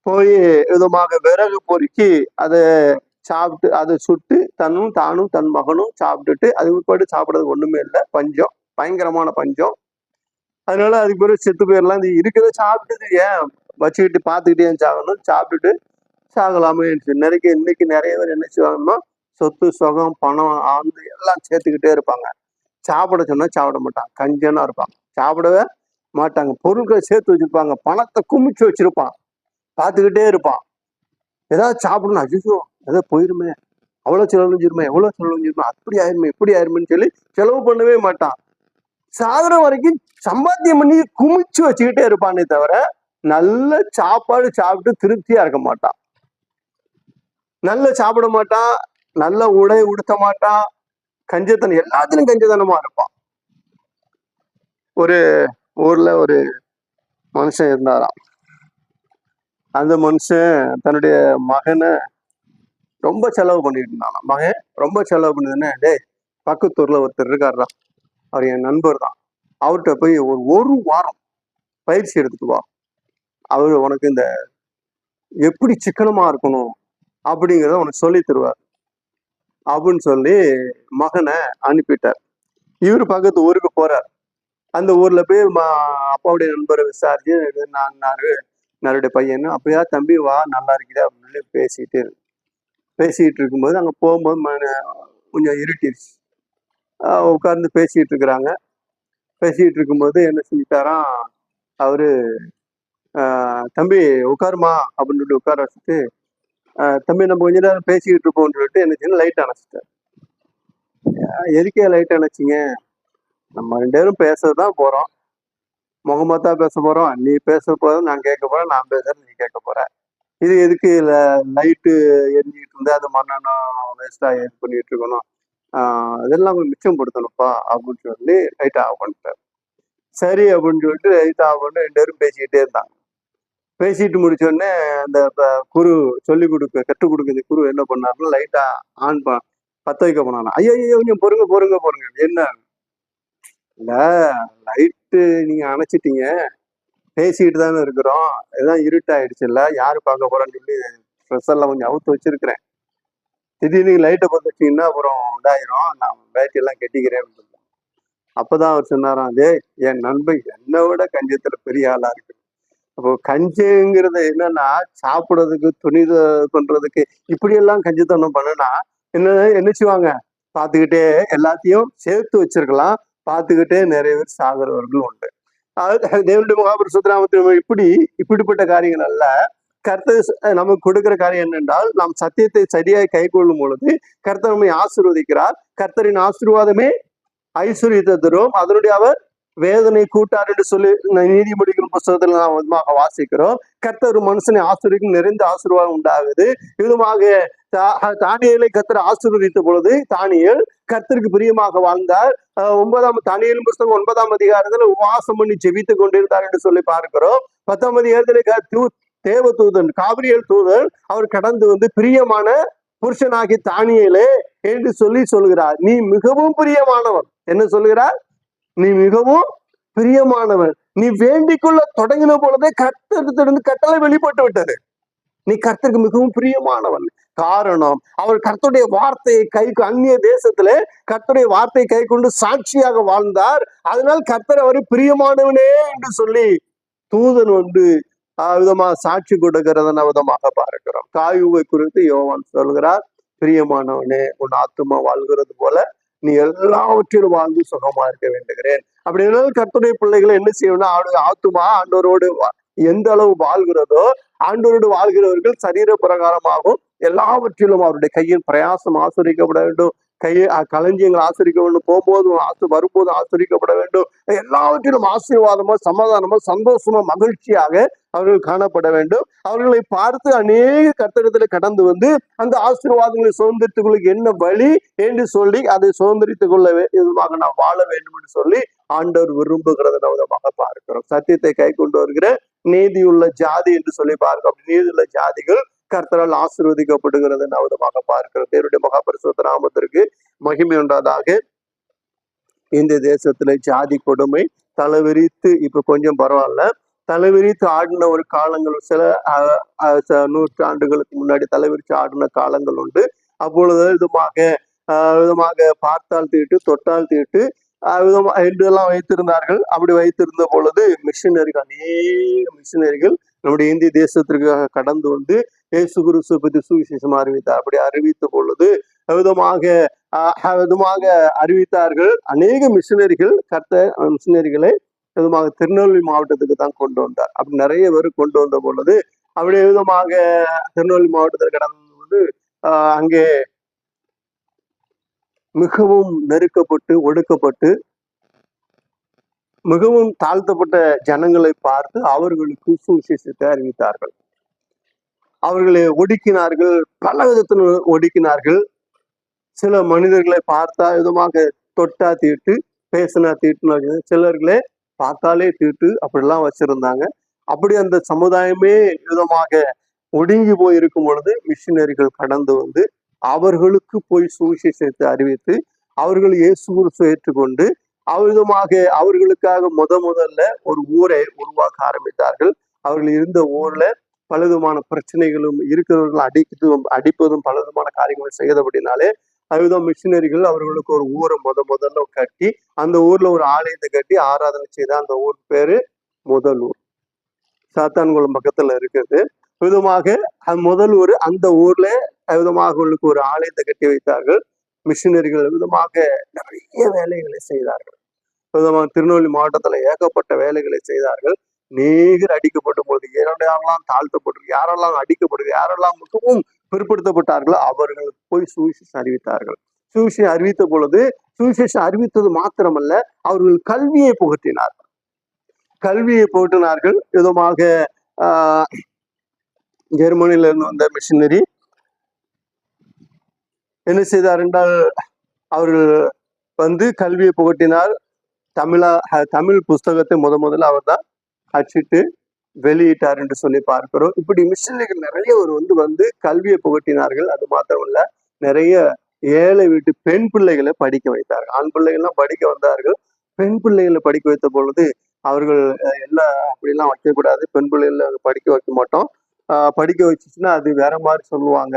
போய் விதமாக விறகு பொறுக்கி அதை சாப்பிட்டு அதை சுட்டு தானும் தன் மகனும் சாப்பிட்டுட்டு அது உட்பட்டு சாப்பிட்றதுக்கு ஒண்ணுமே இல்லை. பஞ்சம், பயங்கரமான பஞ்சம். அதனால அதுக்கு பிறகு செத்து போயிடலாம். இது இருக்கிறத சாப்பிட்டுட்டு ஏன் வச்சுக்கிட்டு பார்த்துக்கிட்டே ஏன் சாகணும்? சாப்பிட்டுட்டு சாகலாமே. இன்னைக்கு நிறைய பேர் என்ன செய்வாங்கன்னா, சொத்து சுகம் பணம் ஆண்டு எல்லாம் சேர்த்துக்கிட்டே இருப்பாங்க. சாப்பிட சொன்னா சாப்பிட மாட்டாங்க, கஞ்சனா இருப்பாங்க, சாப்பிடவே மாட்டாங்க. பொருட்களை சேர்த்து வச்சிருப்பாங்க, பணத்தை குமிச்சு வச்சிருப்பான், பார்த்துக்கிட்டே இருப்பான். ஏதாவது சாப்பிடணும், அஜிசோ ஏதோ போயிருமே, அவ்வளவு செலவழிஞ்சிருமே, எவ்வளவு செலவழிஞ்சிருமே, அப்படி ஆயிருமே இப்படி ஆயிருமேன்னு சொல்லி செலவு பண்ணவே மாட்டான். சாதனம் வரைக்கும் சம்பாத்தியம் பண்ணி குமிச்சு வச்சுக்கிட்டே இருப்பானே தவிர நல்ல சாப்பாடு சாப்பிட்டு திருப்தியா இருக்க மாட்டான். நல்ல சாப்பிட மாட்டான், நல்ல உடை உடுத்த மாட்டான், கஞ்சத்தனம், எல்லாத்திலும் கஞ்சத்தனமா இருப்பான். ஒரு ஊர்ல ஒரு மனுஷன் இருந்தாராம். அந்த மனுஷன் தன்னுடைய மகனை ரொம்ப செலவு பண்ணிட்டு இருந்தானா. மகன் ரொம்ப செலவு பண்ணுதுன்னு, டேய் பக்கத்தூர்ல ஒருத்தர் இருக்காருடா, அவர் என் நண்பர் தான், அவர்கிட்ட போய் ஒரு வாரம் பயிற்சி எடுத்துட்டு வா, அவரு உனக்கு இந்த எப்படி சிக்கனமா இருக்கணும் அப்படிங்கிறத உனக்கு சொல்லி தருவார் அப்படின்னு சொல்லி மகனை அனுப்பிட்டார். இவரு பக்கத்து ஊருக்கு போறார். அந்த ஊர்ல போய் அப்பாவுடைய நண்பரை விசாரிச்சு, என்னுடைய பையன், அப்பயா தம்பி வா, நல்லா இருக்குதா அப்படின்னு பேசிட்டு இருக்கும்போது அங்க போகும்போது கொஞ்சம் இருட்டிருச்சு. உட்கார்ந்து பேசிட்டு இருக்கிறாங்க. பேசிட்டு இருக்கும்போது என்ன செஞ்சுட்டாராம் அவரு, தம்பி உட்காருமா அப்படின்னு சொல்லி உட்கார வச்சுட்டு, தம்பி நம்ம கொஞ்ச நேரம் பேசிக்கிட்டு இருப்போம்னு சொல்லிட்டு என்ன செய்யணும், லைட் அணைச்சிட்டேன். எதுக்கே லைட் அணைச்சிங்க? நம்ம 2 பேரும் பேசதான் போறோம், முகமத்தா பேச போறோம். நீ பேச போறது நான் கேட்க போறேன், நான் பேசுறது நீ கேட்க போற. இது எதுக்கு லைட்டு எரிஞ்சுக்கிட்டு இருந்தா அது மண்ணெண்ணம் வேஸ்டா இது பண்ணிட்டு இருக்கணும். இதெல்லாம் கொஞ்சம் மிச்சப்படுத்தணும்ப்பா அப்படின்னு சொல்லி லைட் ஆஃப் பண்ணிட்டார். சரி அப்படின்னு சொல்லிட்டு லைட் ஆஃப் பண்ணி 2 பேரும் பேசிக்கிட்டே இருந்தாங்க. பேசிட்டு முடிச்சோடனே அந்த குரு சொல்லி கற்றுக் கொடுக்குறது குரு என்ன பண்ணாருன்னா லைட்டா ஆன் பத்த வைக்க போனாங்க. ஐயோ கொஞ்சம் பொறுங்க பொறுங்க பொறுங்க. என்ன இல்ல, லைட்டு நீங்க அணைச்சிட்டீங்க, பேசிட்டு தானே இருக்கிறோம், எல்லாம் இருட்டாயிடுச்சுல்ல, யாரு பார்க்க போறான்னு சொல்லி ட்ரெஸ் எல்லாம் கொஞ்சம் அவுத்து வச்சிருக்கிறேன். திடீர்னு லைட்டை பத்த வச்சீங்கன்னா அப்புறம் இதாயிரும், நான் பேட்டரி எல்லாம் கெட்டிக்கிறேன். அப்பதான் அவர் சொன்னாராம், அதே என் நண்பன் என்னை விட கஞ்சத்துல பெரிய ஆளா இருக்கு. அப்போ கஞ்சிங்கிறது என்னன்னா சாப்பிடுறதுக்கு துணி பண்றதுக்கு இப்படி எல்லாம் கஞ்சித்தனம் பண்ணுனா என்ன செய்வாங்க, பார்த்துக்கிட்டே எல்லாத்தையும் சேர்த்து வச்சிருக்கலாம், பார்த்துக்கிட்டே நிறைய பேர் சாகிறவர்கள் உண்டு. தேவனுடைய மகாபரிசுத்தநாமத்தில் இப்படிப்பட்ட காரியங்கள் அல்ல. கர்த்தர் நமக்கு கொடுக்கிற காரியம் என்னென்றால், நாம் சத்தியத்தை சரியாய் கை கொள்ளும் பொழுது கர்த்தர் நம்மை ஆசீர்வதிக்கிறார். கர்த்தரின் ஆசீர்வாதமே ஐஸ்வர்யத்தை தரும், அதனுடைய அவர் வேதனை கூட்டார் என்று சொல்லி நீதிமொழிகள் புஸ்தகத்துல நாம் விதமாக வாசிக்கிறோம். கர்த்தர் ஒரு மனுஷனை ஆசீர்வதிக்கும் நிறைந்த ஆசீர்வாதம் உண்டாகுது. விதமாக தானியேலை கர்த்தர் ஆசீர்வதித்த பொழுது தானியேல் கர்த்தருக்கு பிரியமாக வாழ்ந்தார். தானியேலின் புஸ்தகம் 9ஆம் அதிகாரத்துல உபவாசம் பண்ணி ஜெபித்து கொண்டிருந்தார் என்று சொல்லி பார்க்கிறோம். 10ஆம் அதிகாரத்துல தேவ தூதன் காபிரியேல் தூதன் அவர் கடந்து வந்து பிரியமான புருஷனாகி தானியேலே என்று சொல்லி சொல்கிறார், நீ மிகவும் பிரியமானவன். என்ன சொல்கிறார்? நீ மிகவும் பிரியமானவன். நீ வேண்டிக்கொள்ள தொடங்கின பொழுதே கர்த்தரிடத்திலிருந்து கட்டளை வெளிப்பட்டு விட்டது, நீ கர்த்தருக்கு மிகவும் பிரியமானவன். காரணம், அவர் கர்த்தருடைய வார்த்தையை அந்நிய தேசத்திலே கர்த்தருடைய வார்த்தையை கை கொண்டு சாட்சியாக வாழ்ந்தார். அதனால் கர்த்தர் அவரை பிரியமானவனே என்று சொல்லி தூதன் வந்து விதமாக சாட்சி கொடுக்கிறத விதமாக பார்க்கிறோம். காயுவை குறித்து யோவான் சொல்கிறார், பிரியமானவனே உன் ஆத்துமா வாழ்கிறது போல நீ எல்லாவற்றிலும் வாழ்ந்து சுகமா இருக்க வேண்டுகிறேன். அப்படி இருந்தாலும் கர்த்தருடைய பிள்ளைகளை என்ன செய்யணும்னா, அவருடைய ஆத்துமா ஆண்டவரோடு எந்த அளவு வாழ்கிறதோ, ஆண்டவரோடு வாழ்கிறவர்கள் சரீர பிரகாரமாகவும் எல்லாவற்றிலும் அவருடைய கையின் பிரயாசம் ஆசிரிக்கப்பட வேண்டும், களஞ்சியங்கள் ஆசிரிக்க வேண்டும், போகும்போதும் வரும்போதும் ஆசிரிக்கப்பட வேண்டும். எல்லாவற்றிலும் ஆசீர்வாதமா சமாதானமா சந்தோஷமா மகிழ்ச்சியாக அவர்கள் காணப்பட வேண்டும். அவர்களை பார்த்து அநேக கர்த்தரிடத்துல கடந்து வந்து அந்த ஆசீர்வாதங்களை சுதந்திரித்துக் கொள்ள என்ன வழி என்று சொல்லி அதை சுதந்திரித்துக் கொள்ள விதமாக நாம் வாழ வேண்டும் என்று சொல்லி ஆண்டவர் விரும்புகிறத விதமாக பார்க்கிறோம். சத்தியத்தை கை கொண்டு வருகிற நீதியுள்ள ஜாதி என்று சொல்லி பார்க்கிறோம். நீதியுள்ள ஜாதிகள் கர்த்தரால் ஆசீர்வதிக்கப்படுகிறது விதமாக பார்க்கிறோம். தேவனுடைய மகாபரிசுத்த நாமத்திற்கு மகிமை உண்டாதாக. இந்த தேசத்துல ஜாதி கொடுமை தலைவிரித்து இப்ப கொஞ்சம் பரவாயில்ல, தலைவிரித்து ஆடின ஒரு காலங்கள் சில 100 ஆண்டுகளுக்கு முன்னாடி தலைவிரித்து ஆடின காலங்கள் உண்டு. அப்பொழுது விதமாக பார்த்தால் தீட்டு தொட்டால் தீட்டு விதமா என்றெல்லாம் வைத்திருந்தார்கள். அப்படி வைத்திருந்த பொழுது அநேக மிஷினரிகள் நம்முடைய இந்திய தேசத்திற்காக கடந்து வந்து இயேசு கிறிஸ்துவை பற்றி சுவிசேஷம் அறிவித்தார். அப்படி அறிவித்த பொழுது விதமாக அறிவித்தார்கள். அநேக மிஷினரிகளை விதமாக திருநெல்வேலி மாவட்டத்துக்கு தான் கொண்டு வந்தார். அப்படி நிறைய பேர் கொண்டு வந்த பொழுது அப்படி விதமாக திருநெல்வேலி மாவட்டத்தில் கடந்து வந்து அங்கே மிகவும் நெருக்கப்பட்டு ஒடுக்கப்பட்டு மிகவும் தாழ்த்தப்பட்ட ஜனங்களை பார்த்து அவர்களுக்கு சுவிசேஷத்தை அறிவித்தார்கள். அவர்களை ஒடுக்கினார்கள், பல விதத்தில் ஒடுக்கினார்கள். சில மனிதர்களை பார்த்தா விதமாக தொட்டா தீட்டு, பேசினா தீட்டு, சிலர்களே பார்த்தாலே தீட்டு, அப்படிலாம் வச்சிருந்தாங்க. அப்படி அந்த சமுதாயமே விதமாக ஒடுங்கி போய் இருக்கும் பொழுது மிஷினரிகள் கடந்து வந்து அவர்களுக்கு போய் சுவிசேஷத்தை அறிவித்து அவர்கள் இயேசு கிறிஸ்துவை ஏற்றுக்கொண்டு அவ்விதமாக அவர்களுக்காக முதல்ல ஒரு ஊரை உருவாக்க ஆரம்பித்தார்கள். அவர்கள் இருந்த ஊர்ல பலவிதமான பிரச்சனைகளும் இருக்கிறவர்கள் அடிப்பதும் பலவிதமான காரியங்களும் செய்தபடினாலே அவ்விதம் மிஷினரிகள் அவர்களுக்கு ஒரு ஊரை முதல்ல கட்டி அந்த ஊர்ல ஒரு ஆலயத்தை கட்டி ஆராதனை செய்த அந்த ஊர் பேரு முதலூர், சாத்தான்குளம் பக்கத்துல இருக்குது. விதமாக முதலூர் அந்த ஊர்ல விதமாக ஒரு ஆலயத்தை கட்டி வைத்தார்கள். மிஷினரிகள் விதமாக நிறைய வேலைகளை செய்தார்கள். விதமாக திருநெல்வேலி மாவட்டத்துல ஏகப்பட்ட வேலைகளை செய்தார்கள். அநேகர் அடிக்கப்படும் போது யாரெல்லாம் தாழ்த்தப்பட்டு, யாரெல்லாம் அடிக்கப்பட்டு, யாரெல்லாம் மிகவும் பிற்படுத்தப்பட்டார்களோ அவர்களுக்கு போய் சுவிசேஷம் அறிவித்தார்கள். சுவிசேஷம் அறிவித்த பொழுது சுவிசேஷம் அறிவித்தது மாத்திரமல்ல, அவர்கள் கல்வியை புகட்டினார்கள். விதமாக ஜெர்மனியில இருந்து வந்த மிஷினரி என்ன செய்தார் என்றால், அவர்கள் வந்து கல்வியை புகட்டினார். தமிழ் புஸ்தகத்தை முதல்ல அவர் தான் அச்சிட்டு வெளியிட்டார் என்று சொல்லி பார்க்கிறோம். இப்படி மிஷினரிகள் நிறைய வந்து கல்வியை புகட்டினார்கள். அது மாத்திரமல்ல, நிறைய ஏழை வீட்டு பெண் பிள்ளைகளை படிக்க வைத்தார்கள். ஆண் பிள்ளைகள்லாம் படிக்க வந்தார்கள். பெண் பிள்ளைகளை படிக்க வைத்த பொழுது அவர்கள் எல்லாம் அப்படிலாம் வைக்கக்கூடாது, பெண் பிள்ளைகளை படிக்க வைக்க மாட்டோம், படிக்க வச்சுச்சுன்னா அது வேற மாதிரி சொல்லுவாங்க,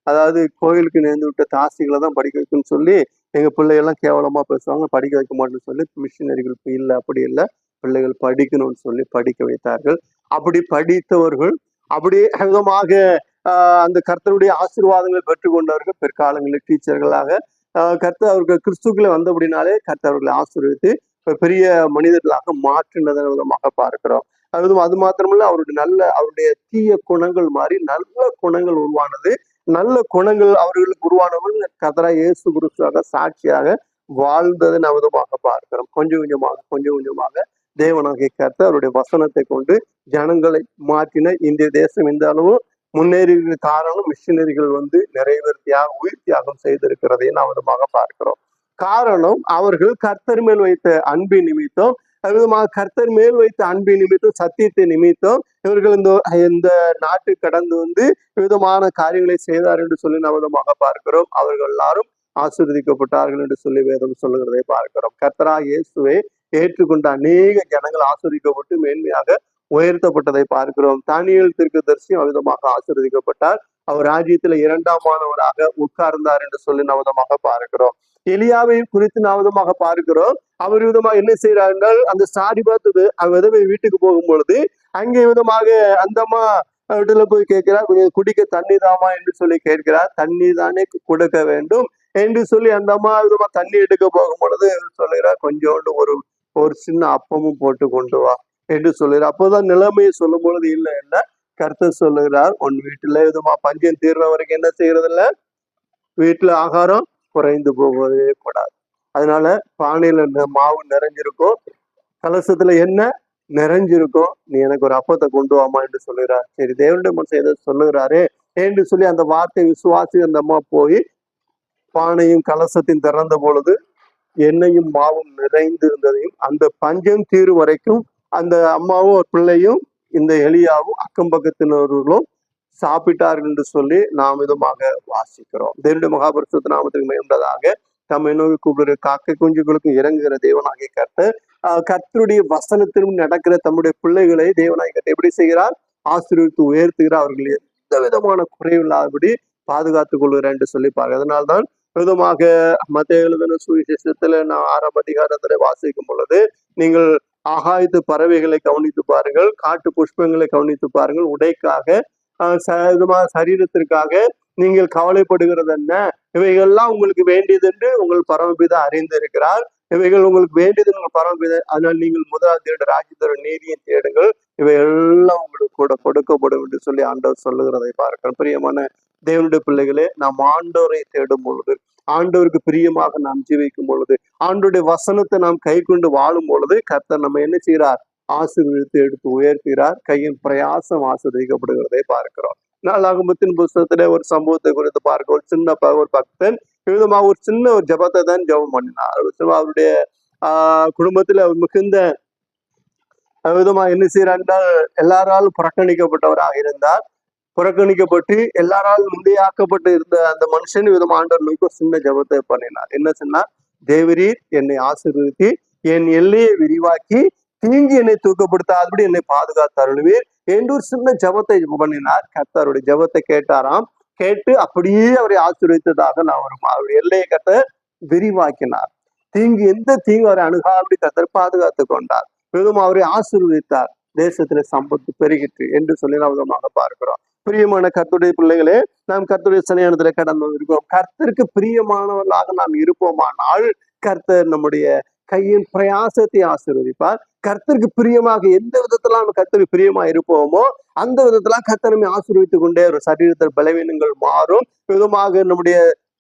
அதாவது கோயிலுக்கு நேர்ந்து விட்ட தாசிகளை தான் படிக்க வைக்கணும்னு சொல்லி எங்க பிள்ளைகள்லாம் கேவலமா பேசுவாங்க, படிக்க வைக்க மாட்டேன்னு சொல்லி மிஷினரிகள் இல்லை, அப்படி இல்லை, பிள்ளைகள் படிக்கணும்னு சொல்லி படிக்க வைத்தார்கள். அப்படி படித்தவர்கள் அப்படி விதமாக அந்த கர்த்தருடைய ஆசீர்வாதங்களை பெற்றுக்கொண்டவர்கள் பிற்காலங்களில் டீச்சர்களாக கர்த்தர் அவர்கள் கிறிஸ்துக்களை வந்தபடினாலே கர்த்தர் அவர்களை ஆசீர்வதித்து பெரிய மனிதர்களாக மாற்றினதன் விதமாக பார்க்கிறோம். அது மாத்திரமல்ல, அவருடைய தீய குணங்கள் மாறி நல்ல குணங்கள் உருவானது. நல்ல குணங்கள் அவர்களுக்கு உருவானவர்கள் கர்த்தராகிய இயேசு கிறிஸ்துவாக சாட்சியாக வாழ்ந்ததை விதமாக பார்க்கிறோம். கொஞ்சம் கொஞ்சமாக தேவனாகிய கர்த்தர் அவருடைய வசனத்தை கொண்டு ஜனங்களை மாற்றின. இந்திய தேசம் இந்த அளவு முன்னேறி காரணம் மிஷினரிகள் நிறைய பேர் உயிர் தியாகம் செய்திருக்கிறதை நாம் விதமாக பார்க்கிறோம். காரணம் அவர்கள் கர்த்தர் மேல் வைத்த அன்பின் நிமித்தம், விதமாக கர்த்தர் மேல் வைத்த அன்பின் நிமித்தம், சத்தியத்தை நிமித்தம் இவர்கள் இந்த நாட்டு கடந்து விதமான காரியங்களை செய்தார் என்று சொல்லி நாம் விதமாக பார்க்கிறோம். அவர்கள் எல்லாரும் ஆசீர்வதிக்கப்பட்டார்கள் என்று சொல்லி வேதம் சொல்லுகிறதை பார்க்கிறோம். கர்த்தராகிய இயேசுவை ஏற்றுக்கொண்ட அநேக ஜனங்கள் ஆசீர்வதிக்கப்பட்டு மேன்மையாக உயர்த்தப்பட்டதை பார்க்கிறோம். தானியேல் தீர்க்கதரிசி அவ்விதமாக ஆசீர்வதிக்கப்பட்டார். அவர் ராஜ்யத்துல 2ஆமானவராக உட்கார்ந்தார் என்று சொல்லி நவதமாக பார்க்கிறோம். எலியாவையும் குறித்து நவதமாக பார்க்கிறோம். அவர் விதமாக என்ன செய்யறார் என்றால், அந்த சாரி பார்த்து விதவை வீட்டுக்கு போகும் பொழுது அங்கே விதமாக அந்தம்மா வீட்டுல போய் கேட்கிறார், கொஞ்சம் குடிக்க தண்ணி தாமா என்று சொல்லி கேட்கிறார். தண்ணி தானே கொடுக்க வேண்டும் என்று சொல்லி அந்த அம்மா விதமா தண்ணி எடுக்க போகும் பொழுது சொல்லுகிறார், கொஞ்சோண்டு ஒரு சின்ன அப்பமும் போட்டு கொண்டு வா என்று சொல்லுகிறார். அப்போதான் நிலைமையை சொல்லும் பொழுது இல்லை கர்த்தர் சொல்லுகிறார், உன் வீட்டுல விதமா பஞ்சம் தீர்ற வரைக்கும் என்ன செய்யறது இல்ல, வீட்டுல ஆகாரம் குறைந்து போகவே கூடாது. அதனால பானையில மாவு நிறைஞ்சிருக்கும், கலசத்துல என்ன நிறைஞ்சிருக்கும், நீ எனக்கு ஒரு அப்பத்தை கொண்டு வாமா என்று சொல்லுகிறார். சரி, தேவனுடைய மனுஷன் எதை சொல்லுகிறாரு என்று சொல்லி அந்த வார்த்தை விசுவாசி அந்த அம்மா போய் பானையும் கலசத்தையும் திறந்த பொழுது எண்ணெயும் மாவும் நிறைந்து இருந்ததையும், அந்த பஞ்சம் தீரும் வரைக்கும் அந்த அம்மாவும் ஒரு பிள்ளையும் இந்த எலியாவும் அக்கம் பக்கத்தினர்களும் சாப்பிட்டார்கள் என்று சொல்லி நாம் விதமாக வாசிக்கிறோம். தேவனுடைய மகாபரிசுத்த நாமத்துக்கு மேம்பட்டதாக தம்மை நோக்கி கூப்பிடுற காக்கை குஞ்சுகளுக்கும் இறங்குகிற தேவனாகிய கர்த்தர் கர்த்தருடைய வசனத்திலும் நடக்கிற தம்முடைய பிள்ளைகளை தேவனாகிய கர்த்தர் எப்படி செய்கிறார், ஆசீர்வதித்து உயர்த்துகிறார். அவர்கள் எந்த விதமான குறைவில்லாதபடி பாதுகாத்துக் கொள்கிறார் என்று சொல்லி பாருங்க. அதனால்தான் விதமாக மத்தேயு எழுதின சுவிசேஷத்துல நான் 6ஆம் அதிகாரத்துல வாசிக்கும் பொழுது, நீங்கள் ஆகாயத்து பறவைகளை கவனித்து பாருங்கள், காட்டு புஷ்பங்களை கவனித்து பாருங்கள், உடைக்காக சரீரத்திற்காக நீங்கள் கவலைப்படுகிறது என்ன, இவைகள்லாம் உங்களுக்கு வேண்டியது என்று உங்கள் பரமபிதா அறிந்திருக்கிறார். இவைகள் உங்களுக்கு வேண்டியது உங்கள் பரமபிதா, அதனால் நீங்கள் முதலாவது ராஜ்யத்தோட நீதியை தேடுங்கள், இவை எல்லாம் உங்களுக்கு கூட கொடுக்கப்படும் என்று சொல்லி ஆண்டவர் சொல்லுகிறதை பார்க்கிறோம். பிரியமான தேவனுடைய பிள்ளைகளே, நாம் ஆண்டவரை தேடும் பொழுது, ஆண்டவருக்கு பிரியமாக நாம் ஜீவிக்கும் பொழுது, ஆண்டோடைய வசனத்தை நாம் கை கொண்டு வாழும் பொழுது கர்த்தர் நம்ம என்ன செய்கிறார், ஆசீர்வதித்து எடுத்து உயர்த்துகிறார். கையின் பிரயாசம் ஆசீர்வதிக்கப்படுகிறதை பார்க்கிறோம். நாளாகமத்தின் புஸ்தகத்துல ஒரு சம்பவத்தை குறித்து பார்க்க, ஒரு பக்தன் விதமாக ஒரு சின்ன ஒரு ஜபத்தை தான் ஜபம் பண்ணினார். அவருடைய குடும்பத்துல அவர் மிகுந்த விதமா என்ன செய்யறார், எல்லாராலும் புறக்கணிக்கப்பட்டவராக இருந்தார். புறக்கணிக்கப்பட்டு எல்லாராலும் முந்தையாக்கப்பட்டு இருந்த அந்த மனுஷன் விதமா ஆண்டவர் நோக்கி ஒரு சின்ன ஜபத்தை பண்ணினார். என்ன சொன்னார், தேவரீர் என்னை ஆசீர்வதித்து என் எல்லையை விரிவாக்கி தீங்கி என்னை தூக்கப்படுத்தாதபடி என்னை பாதுகாத்து அருள்வீர் என்று ஒரு சின்ன ஜபத்தை பண்ணினார். கர்த்தருடைய ஜபத்தை கேட்டாராம். கேட்டு அப்படியே அவரை ஆசீர்வதித்ததாக நான் அவருடைய எல்லையை கர்த்தர் விரிவாக்கினார். எந்த தீங்கு அவரை அணுகாபடி கர்த்தர் பாதுகாத்து கொண்டார். விதமா அவரை ஆசீர்வதித்தார். தேசத்துல சம்பத்து பெருகிற்று என்று சொல்லி நாம் விதமாக பார்க்கிறோம். பிரியமான கர்த்தருடைய பிள்ளைகளே, நாம் கர்த்தருடைய சன்னிதானத்துல கடந்து வந்திருக்கோம். கர்த்தருக்கு பிரியமானவர்களாக நாம் இருப்போமானால் கர்த்தர் நம்முடைய கையின் பிரயாசத்தை ஆசீர்வதிப்பார். கர்த்தருக்கு பிரியமாக எந்த விதத்துல நம்ம கர்த்தருக்கு பிரியமா இருப்போமோ அந்த விதத்துல கர்த்தர் நம்மை ஆசீர்வதித்துக் கொண்டே ஒரு சரீரத்தில் பலவீனங்கள் மாறும். விதமாக நம்முடைய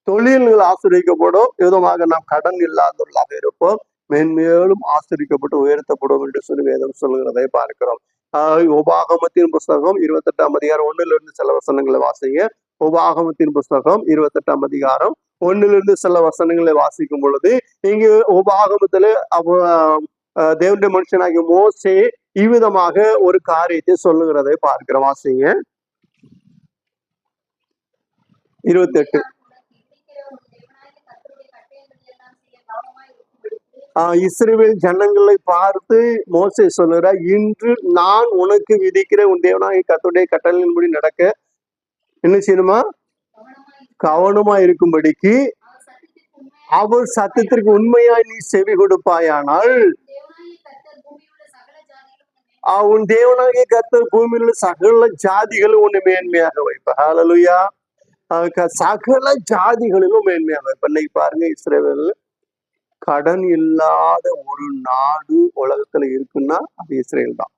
தொழில்கள் ஆசீர்வதிக்கப்படும். விதமாக நாம் கடன் இல்லாதவர்களாக இருப்போம். மென்மேலும் ஆசீர்வதிக்கப்பட்டு உயர்த்தப்படும் என்று சொல்லி வேதம் சொல்லுகிறதை பார்க்கிறோம். உபாகமத்தின் புஸ்தகம் 28ஆம் அதிகாரம் 1 சில வசனங்களை வாசிங்க. உபாகமத்தின் புஸ்தகம் 28ஆம் அதிகாரம் 1 சில வசனங்களை வாசிக்கும் பொழுது இங்கு உபாகமத்துல தேவனுடைய மனுஷனாகிய மோசே இவ்விதமாக ஒரு காரியத்தை சொல்லுகிறதை பார்க்கிறோம். வாசிங்க 28. இஸ்ரவேல் ஜனங்களை பார்த்து மோசே சொல்லுற, இன்று நான் உனக்கு விதிக்கிற உன் தேவனாகிய கர்த்தருடைய கட்டளையின்படி நடக்க என்ன செய்யணுமா? கவனமா இருக்கும்படிக்கு அவர் சத்தத்திற்கு உண்மையாய் நீ செவி கொடுப்பாயானால் உன் தேவனாகிய கர்த்தர் பூமியில் உள்ள சகல ஜாதிகளும் உன்னை மேன்மையாக வைப்பார். ஹல்லேலூயா. சகல ஜாதிகளிலும் மேன்மையாக வைப்பார். இன்னைக்கு பாருங்க, இஸ்ரவேல் கடன் இல்லாத ஒரு நாடு உலகத்துல இருக்குன்னா அது இஸ்ரேல் தான்.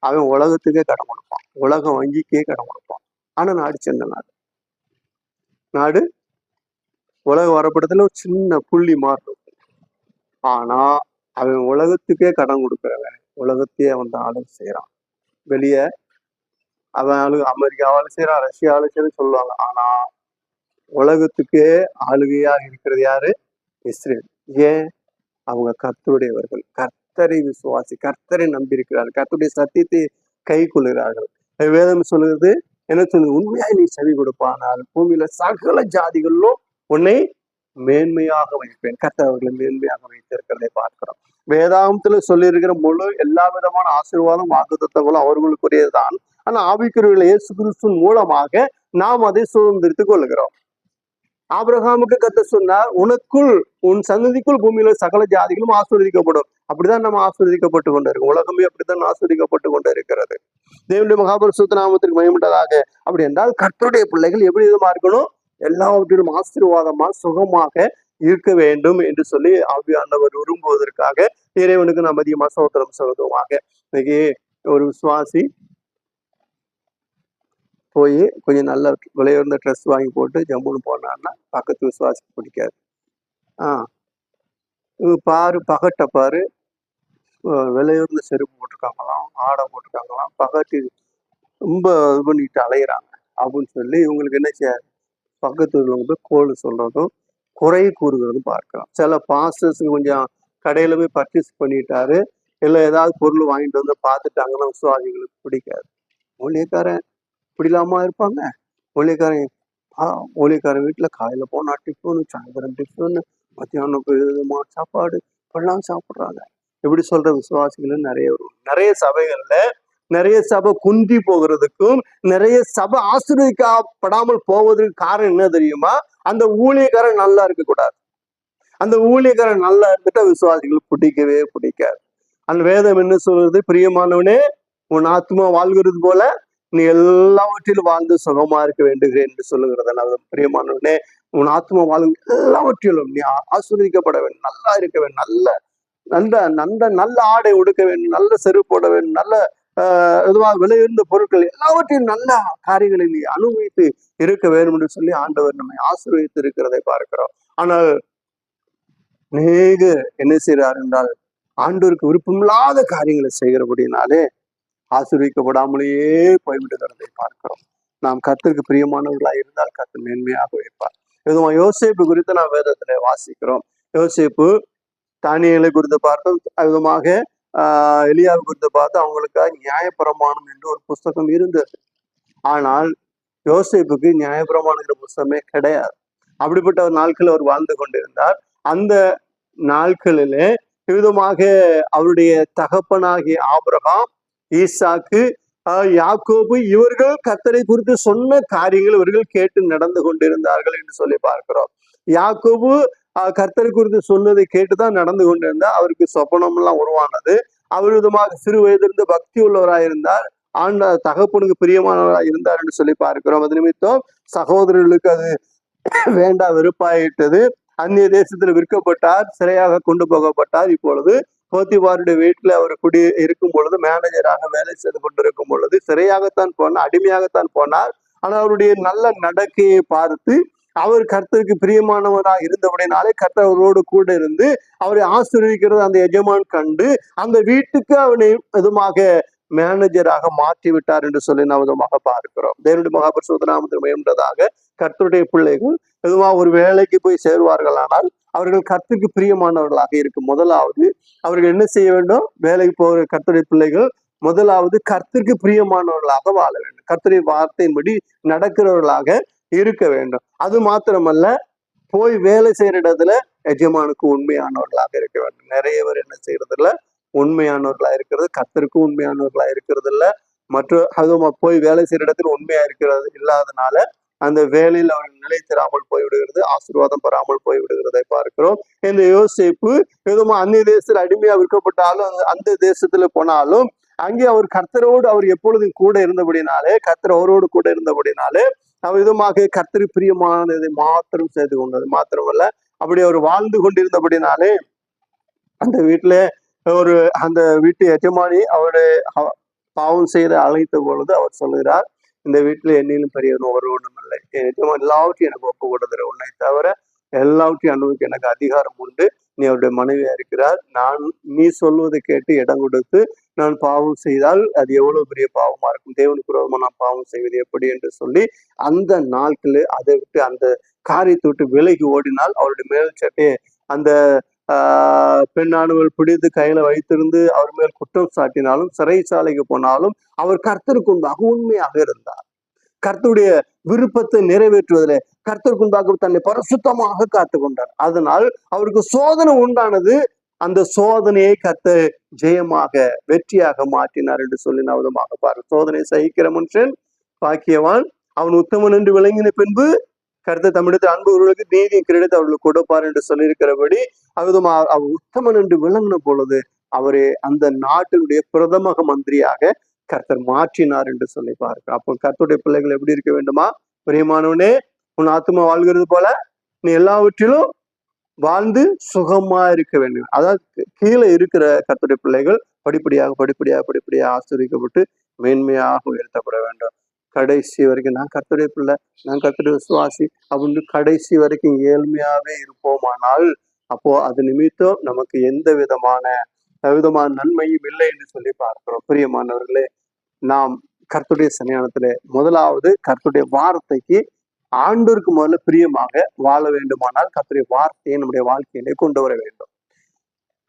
அவன் உலகத்துக்கே கடன் கொடுப்பான், உலக வங்கிக்கே கடன் கொடுப்பான். ஆனா நாடு சின்ன நாடு உலக வரப்படத்துல ஒரு சின்ன புள்ளி மாதிரி இருக்கும். ஆனா அவன் உலகத்துக்கே கடன் கொடுக்குறவன், உலகத்தையே அவன் தான் ஆளு செய்யறான். வெளியே அவன் அமெரிக்காவால செய்யறான், ரஷ்யாவால செய்யறான்னு சொல்லுவாங்க. ஆனா உலகத்துக்கே ஆளுகையாக இருக்கிறது யாரு? இஸ்ரேல். ஏன்? அவங்க கர்த்தருடையவர்கள், கர்த்தரை விசுவாசி, கர்த்தரை நம்பி இருக்கிறார்கள், கர்த்தருடைய சத்தியத்தை கை கொள்கிறார்கள். வேதம் சொல்லுகிறது என்ன சொல்லுங்க? உண்மையாய் நீ செவி கொடுப்பானால் பூமியில சகல ஜாதிகளிலும் உன்னை மேன்மையாக வைப்பேன். கர்த்தர் அவர்களை மேன்மையாக வைத்திருக்கிறதை பார்க்கிறோம். வேதாந்தத்துல சொல்லி இருக்கிற முழு எல்லா விதமான ஆசீர்வாதம் வாக்குத்தத்தங்களும் அவர்களுக்குரியதுதான். ஆனா ஆவிக்குரியவர்கள் இயேசு கிறிஸ்துவின் மூலமாக நாம் அதை சுதந்திரித்துக் கொள்கிறோம். ஆபிரகாமுக்கு கர்த்தர் சொன்னார், உனக்குள் உன் சந்ததிக்குள் பூமியில சகல ஜாதிகளும் ஆசீர்வதிக்கப்படும். அப்படிதான் நம்ம ஆசீர்வதிக்கப்பட்டு கொண்டு இருக்கோம். உலகமே அப்படித்தான் ஆசீர்வதிக்கப்பட்டு கொண்டு இருக்கிறது. தேவனுடைய மகாபரிசுத்த நாமத்திற்கு மகிமையுண்டதாக. அப்படி என்றால் கர்த்தருடைய பிள்ளைகள் எப்படி விதமா இருக்கணும்? எல்லாவற்றிலும் ஆசீர்வாதமா சுகமாக இருக்க வேண்டும் என்று சொல்லி ஆவியானவர் விரும்புவதற்காக இறைவனுக்கு நாம் அதிகமாக சோத்திரம் செலுத்துவோமாக. இன்னைக்கு ஒரு விசுவாசி போய் கொஞ்சம் நல்ல விலையுறந்த ட்ரெஸ் வாங்கி போட்டு ஜம்முன்னு போனான்னா பக்கத்து விசுவாசிக்கு பிடிக்காது. பாரு பகட்டை பாரு, விலையுறந்த செருப்பு போட்டிருக்காங்களாம், ஆடை போட்டிருக்காங்களாம், பகட்டு ரொம்ப இது பண்ணிட்டு அலையிறாங்க அப்படின்னு சொல்லி இவங்களுக்கு என்ன செய்ய, பக்கத்து உள்ளவங்க போய் கோல் சொல்றதும் குறை கூறுகிறதும் பார்க்கலாம். சில பாஸ்டர்ஸுக்கு கொஞ்சம் கடையில போய் பர்ச்சேஸ் பண்ணிட்டாரு, இல்லை ஏதாவது பொருள் வாங்கிட்டு வந்து பார்த்துட்டாங்கன்னா விசுவாசிகளுக்கு பிடிக்காது. ஊழியக்காரன் இப்படிலாமா இருப்பாங்க? ஊழியக்காரன் வீட்டுல காலையில போனா டிஃபனு, சாயந்தரம் டிஃபனு, மத்தியானம் விதமான சாப்பாடு இப்பெல்லாம் சாப்பிட்றாங்க. எப்படி சொல்ற விசுவாசிகள் நிறைய சபைகள்ல நிறைய சபை குந்தி போகிறதுக்கும் நிறைய சபை ஆசீர்வதிக்கப்படாமல் போவதற்கு காரணம் என்ன தெரியுமா? அந்த ஊழியக்காரன் நல்லா இருக்கக்கூடாது. அந்த ஊழியக்காரன் நல்லா இருந்துட்டா விசுவாசிகள் பிடிக்கவே பிடிக்காது. அந்த வேதம் என்ன சொல்றது? பிரியமானவனே, உன் ஆத்மா வாழ்கிறது போல நீ எல்லாவற்றிலும் வாழ்ந்து சுகமா இருக்க வேண்டுகிறேன் என்று சொல்லுகிறத. பிரியமானவனே, உன் ஆத்மா வாழ்வு எல்லாவற்றிலும் நீ ஆசீர்வதிக்கப்பட வேண்டும், நல்லா இருக்க வேண்டும், நல்ல ஆடை உடுக்க வேண்டும், நல்ல செருப்பு போட வேண்டும், நல்ல எதுவாக விலையுயர்ந்த பொருட்கள் எல்லாவற்றையும் நல்ல காரியங்களை நீ அனுபவித்து இருக்க வேண்டும் என்று சொல்லி ஆண்டவர் நம்மை ஆசீர்வதித்து இருக்கிறதை பார்க்கிறோம். ஆனால் அநேக என்ன செய்கிறார் என்றால் ஆண்டவருக்கு விருப்பமில்லாத காரியங்களை செய்கிறபடினாலே ஆசீர்வதிக்கப்படாமலேயே போய்விடுகிறதை பார்க்கிறோம். நாம் கர்த்தருக்கு பிரியமானவர்களாக இருந்தால் கர்த்தர் மேன்மையாக வைப்பார். இதுமா யோசேப்பு குறித்து நாம் வேதத்துல வாசிக்கிறோம். யோசேப்பு தானியேலை குறித்து பார்த்தோம், விதமாக எலியாவை குறித்து பார்த்து அவங்களுக்காக நியாயப்பிரமாணம் என்று ஒரு புஸ்தகம் இருந்தது. ஆனால் யோசேப்புக்கு நியாயப்பிரமாணங்கிற புஸ்தகமே கிடையாது. அப்படிப்பட்ட ஒரு நாட்கள் அவர் வாழ்ந்து கொண்டிருந்தார். அந்த நாட்களிலே விதமாக அவருடைய தகப்பனாகிய ஆபிரகாம், ஈசாக்கு, யாக்கோபு இவர்கள் கர்த்தரை குறித்து சொன்ன காரியங்கள் இவர்கள் கேட்டு நடந்து கொண்டிருந்தார்கள் என்று சொல்லி பார்க்கிறோம். யாக்கோபு கர்த்தரை குறித்து சொன்னதை கேட்டுதான் நடந்து கொண்டிருந்தார். அவருக்கு சொப்பனம் எல்லாம் உருவானது. அவர் விதமாக சிறு வயதிலிருந்து பக்தி உள்ளவராயிருந்தார், தகப்பனுக்கு பிரியமானவராக இருந்தார் என்று சொல்லி பார்க்கிறோம். அது நிமித்தம் சகோதரர்களுக்கு அது வேண்டா வெறுப்பாயிட்டது. அந்நிய தேசத்துல விற்கப்பட்டார், சிறையாக கொண்டு போகப்பட்டார். இப்பொழுது போத்திபாருடைய வீட்டுல அவர் குடி இருக்கும் பொழுது, மேனேஜராக வேலை செய்து கொண்டிருக்கும் பொழுது சிறையாகத்தான் போனார், அடிமையாகத்தான் போனார். ஆனால் அவருடைய நல்ல நடக்கையை பார்த்து அவர் கர்த்தருக்கு பிரியமானவராக இருந்தபடினாலே கர்த்தர் அவரோடு கூட இருந்து அவரை ஆசீர்வதிக்கிறது அந்த எஜமான் கண்டு அந்த வீட்டுக்கு அவனை விதமாக மேனேஜராக மாற்றி விட்டார் என்று சொல்லி நாம் விதமாக பார்க்கிறோம். தேவனுடைய மகாபரிசுத்த நாமத்தில் மகிமையுண்டதாக. கர்த்தருடைய பிள்ளைகள் எதுவாக ஒரு வேலைக்கு போய் சேருவார்கள், ஆனால் அவர்கள் கர்த்தருக்கு பிரியமானவர்களாக இருக்கும். முதலாவது அவர்கள் என்ன செய்ய வேண்டும்? வேலைக்கு போகிற கர்த்தருடைய பிள்ளைகள் முதலாவது கர்த்தருக்கு பிரியமானவர்களாக வாழ வேண்டும், கர்த்தருடைய வார்த்தையின்படி நடக்கிறவர்களாக இருக்க வேண்டும். அது மாத்திரமல்ல, போய் வேலை செய்யற இடத்துல எஜமானுக்கு உண்மையானவர்களாக இருக்க வேண்டும். நிறைய பேர் என்ன செய்யறது இல்ல, உண்மையானவர்களா இருக்கிறது, கர்த்தருக்கு உண்மையானவர்களா இருக்கிறது இல்ல. அதுவும் போய் வேலை செய்யற இடத்துல உண்மையா இருக்கிறது இல்லாதனால அந்த வேலையில் அவர்கள் நிலைத்திராமல் போய்விடுகிறது, ஆசீர்வாதம் பெறாமல் போய்விடுகிறதை பார்க்கிறோம். இந்த யோசேப்பு எதுவும் அந்நிய தேசத்துல அடிமையா விற்கப்பட்டாலும் அந்த தேசத்துல போனாலும் அங்கே அவர் கர்த்தரோடு அவர் எப்பொழுதும் கூட இருந்தபடினாலே, கர்த்தர் அவரோடு கூட இருந்தபடினாலே அவர் விதமாக கர்த்தருக்கு பிரியமானதை மாத்திரம் செய்து கொண்டது மாத்திரமல்ல, அப்படி அவர் வாழ்ந்து கொண்டிருந்தபடினாலே அந்த வீட்டுல அந்த வீட்டு எஜமானி அவரு பாவம் செய்த அழைத்த பொழுது அவர் சொல்லுகிறார், இந்த வீட்டுல என்னிலும் பெரியவன் ஒருவனும் இல்லை, எஜமான் எல்லாவற்றையும் எனக்கு ஒப்பு கொடுத்துரு, உன்னை தவிர எல்லாவற்றையும் அனுபவிக்க எனக்கு அதிகாரம் உண்டு, நீ அவருடைய மனைவியா இருக்கிறார், நீ சொல்வதை கேட்டு இடம் கொடுத்து நான் பாவம் செய்தால் அது எவ்வளவு பெரிய பாவமா இருக்கும், தேவனுக்கு விரோதமா நான் பாவம் செய்வது எப்படி என்று சொல்லி அந்த நாட்களு அதை விட்டு அந்த காரியத்தை விட்டு விலகி ஓடினால் அவருடைய மேல் சட்டையை அந்த பெண்ணானவள் பிடித்து கையில வைத்திருந்து அவர் மேல் குற்றம் சாட்டினாலும் சிறைச்சாலைக்கு போனாலும் அவர் கர்த்தருக்கு உண்டாக உண்மையாக இருந்தார். கர்த்தருடைய விருப்பத்தை நிறைவேற்றுவதில் கர்த்தருக்கு உண்டாக தன்னை பரிசுத்தமாக காத்து கொண்டார். அதனால் அவருக்கு சோதனை உண்டானது, அந்த சோதனையை கர்த்தர் ஜெயமாக வெற்றியாக மாற்றினார் என்று சொல்லி நான் விதமாக பாரு. சோதனை சகிக்கிற மனுஷன் பாக்கியவான், அவன் உத்தமன் என்று விளங்கின பின்பு கர்த்தர் தம்மிடத்தில் அன்புகளுக்கு நீதியும் கிரீடத்தை அவர்களுக்கு கொடுப்பார் என்று சொல்லியிருக்கிறபடி அவ்விதமாக அவர் உத்தமன் என்று விளங்கின பொழுது அவரை அந்த நாட்டினுடைய பிரதம மந்திரியாக கர்த்தர் மாற்றினார் என்று சொல்லி பார்க்கிறோம். அப்போ கர்த்தருடைய பிள்ளைகள் எப்படி இருக்க வேண்டுமா? பிரியமானவனே, உன் ஆத்மா வாழ்கிறது போல நீ எல்லாவற்றிலும் வாழ்ந்து சுகமா இருக்க வேண்டும். அதாவது கீழே இருக்கிற கர்த்தருடைய பிள்ளைகள் படிப்படியாக ஆசிரியக்கப்பட்டு மேன்மையாக உயர்த்தப்பட வேண்டும். கடைசி வரைக்கும் நான் கர்த்தருடைய பிள்ளை, நான் கர்த்தருடைய விசுவாசி அப்படின்னு கடைசி வரைக்கும் ஏழ்மையாவே இருப்போமானால் அப்போ அது நிமித்தம் நமக்கு எந்த விதமான நன்மையும் இல்லை என்று சொல்லி பார்க்கிறோம். பிரியமானவர்களே, நாம் கர்த்தருடைய சன்னிதானத்திலே முதலாவது கர்த்தருடைய வார்த்தைக்கு ஆண்டோருக்கு முதல்ல பிரியமாக வாழ வேண்டுமானால் கர்த்தருடைய வார்த்தையை நம்முடைய வாழ்க்கையிலே கொண்டு வர வேண்டும்.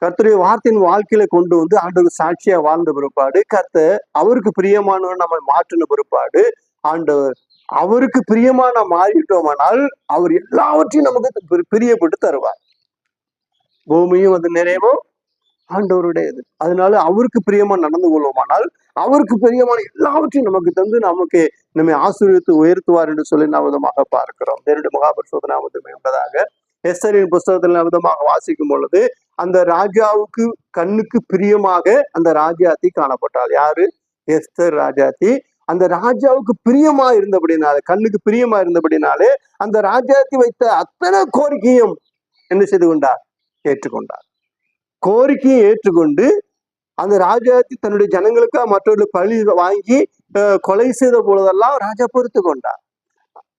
கர்த்தருடைய வார்த்தையின் வாழ்க்கையில கொண்டு வந்து ஆண்டவருக்கு சாட்சியா வாழ்ந்த பிற்பாடு கர்த்தர் அவருக்கு பிரியமானவர் நம்ம மாற்றின பிற்பாடு ஆண்டவர் அவருக்கு பிரியமான மாறிட்டோமானால் அவர் எல்லாவற்றையும் நமக்கு பிரியப்பட்டு தருவார். பூமியும் அது நிறைவும் ஆண்டவருடையது. அதனால அவருக்கு பிரியமா நடந்து கொள்வோமானால் அவருக்கு பிரியமான எல்லாவற்றையும் நமக்கு தந்து நமக்கு நம்மை ஆசீர்வதித்து உயர்த்துவார் என்று சொல்லி நாம் விதமாக பார்க்கிறோம். தேவனுடைய மகாபரிசுத்த நாமத்துக்கு என்பதாக எஸ்தரின் புஸ்தகத்தில் விதமாக வாசிக்கும் பொழுது அந்த ராஜாவுக்கு கண்ணுக்கு பிரியமாக அந்த ராஜாத்தி காணப்பட்டாள். யாரு? எஸ்தர் ராஜாத்தி. அந்த ராஜாவுக்கு பிரியமா இருந்தபடினாலே, கண்ணுக்கு பிரியமா இருந்தபடினாலே அந்த ராஜாத்தி வைத்த அத்தனை கோரிக்கையும் என்ன செய்து கொண்டார்? ஏற்றுக்கொண்டார். கோரிக்கையை ஏற்றுக்கொண்டு அந்த ராஜாத்தி தன்னுடைய ஜனங்களுக்கு மற்றவர்கள் பழி வாங்கி கொலை செய்த பொழுதெல்லாம் ராஜா பொறுத்து கொண்டார்.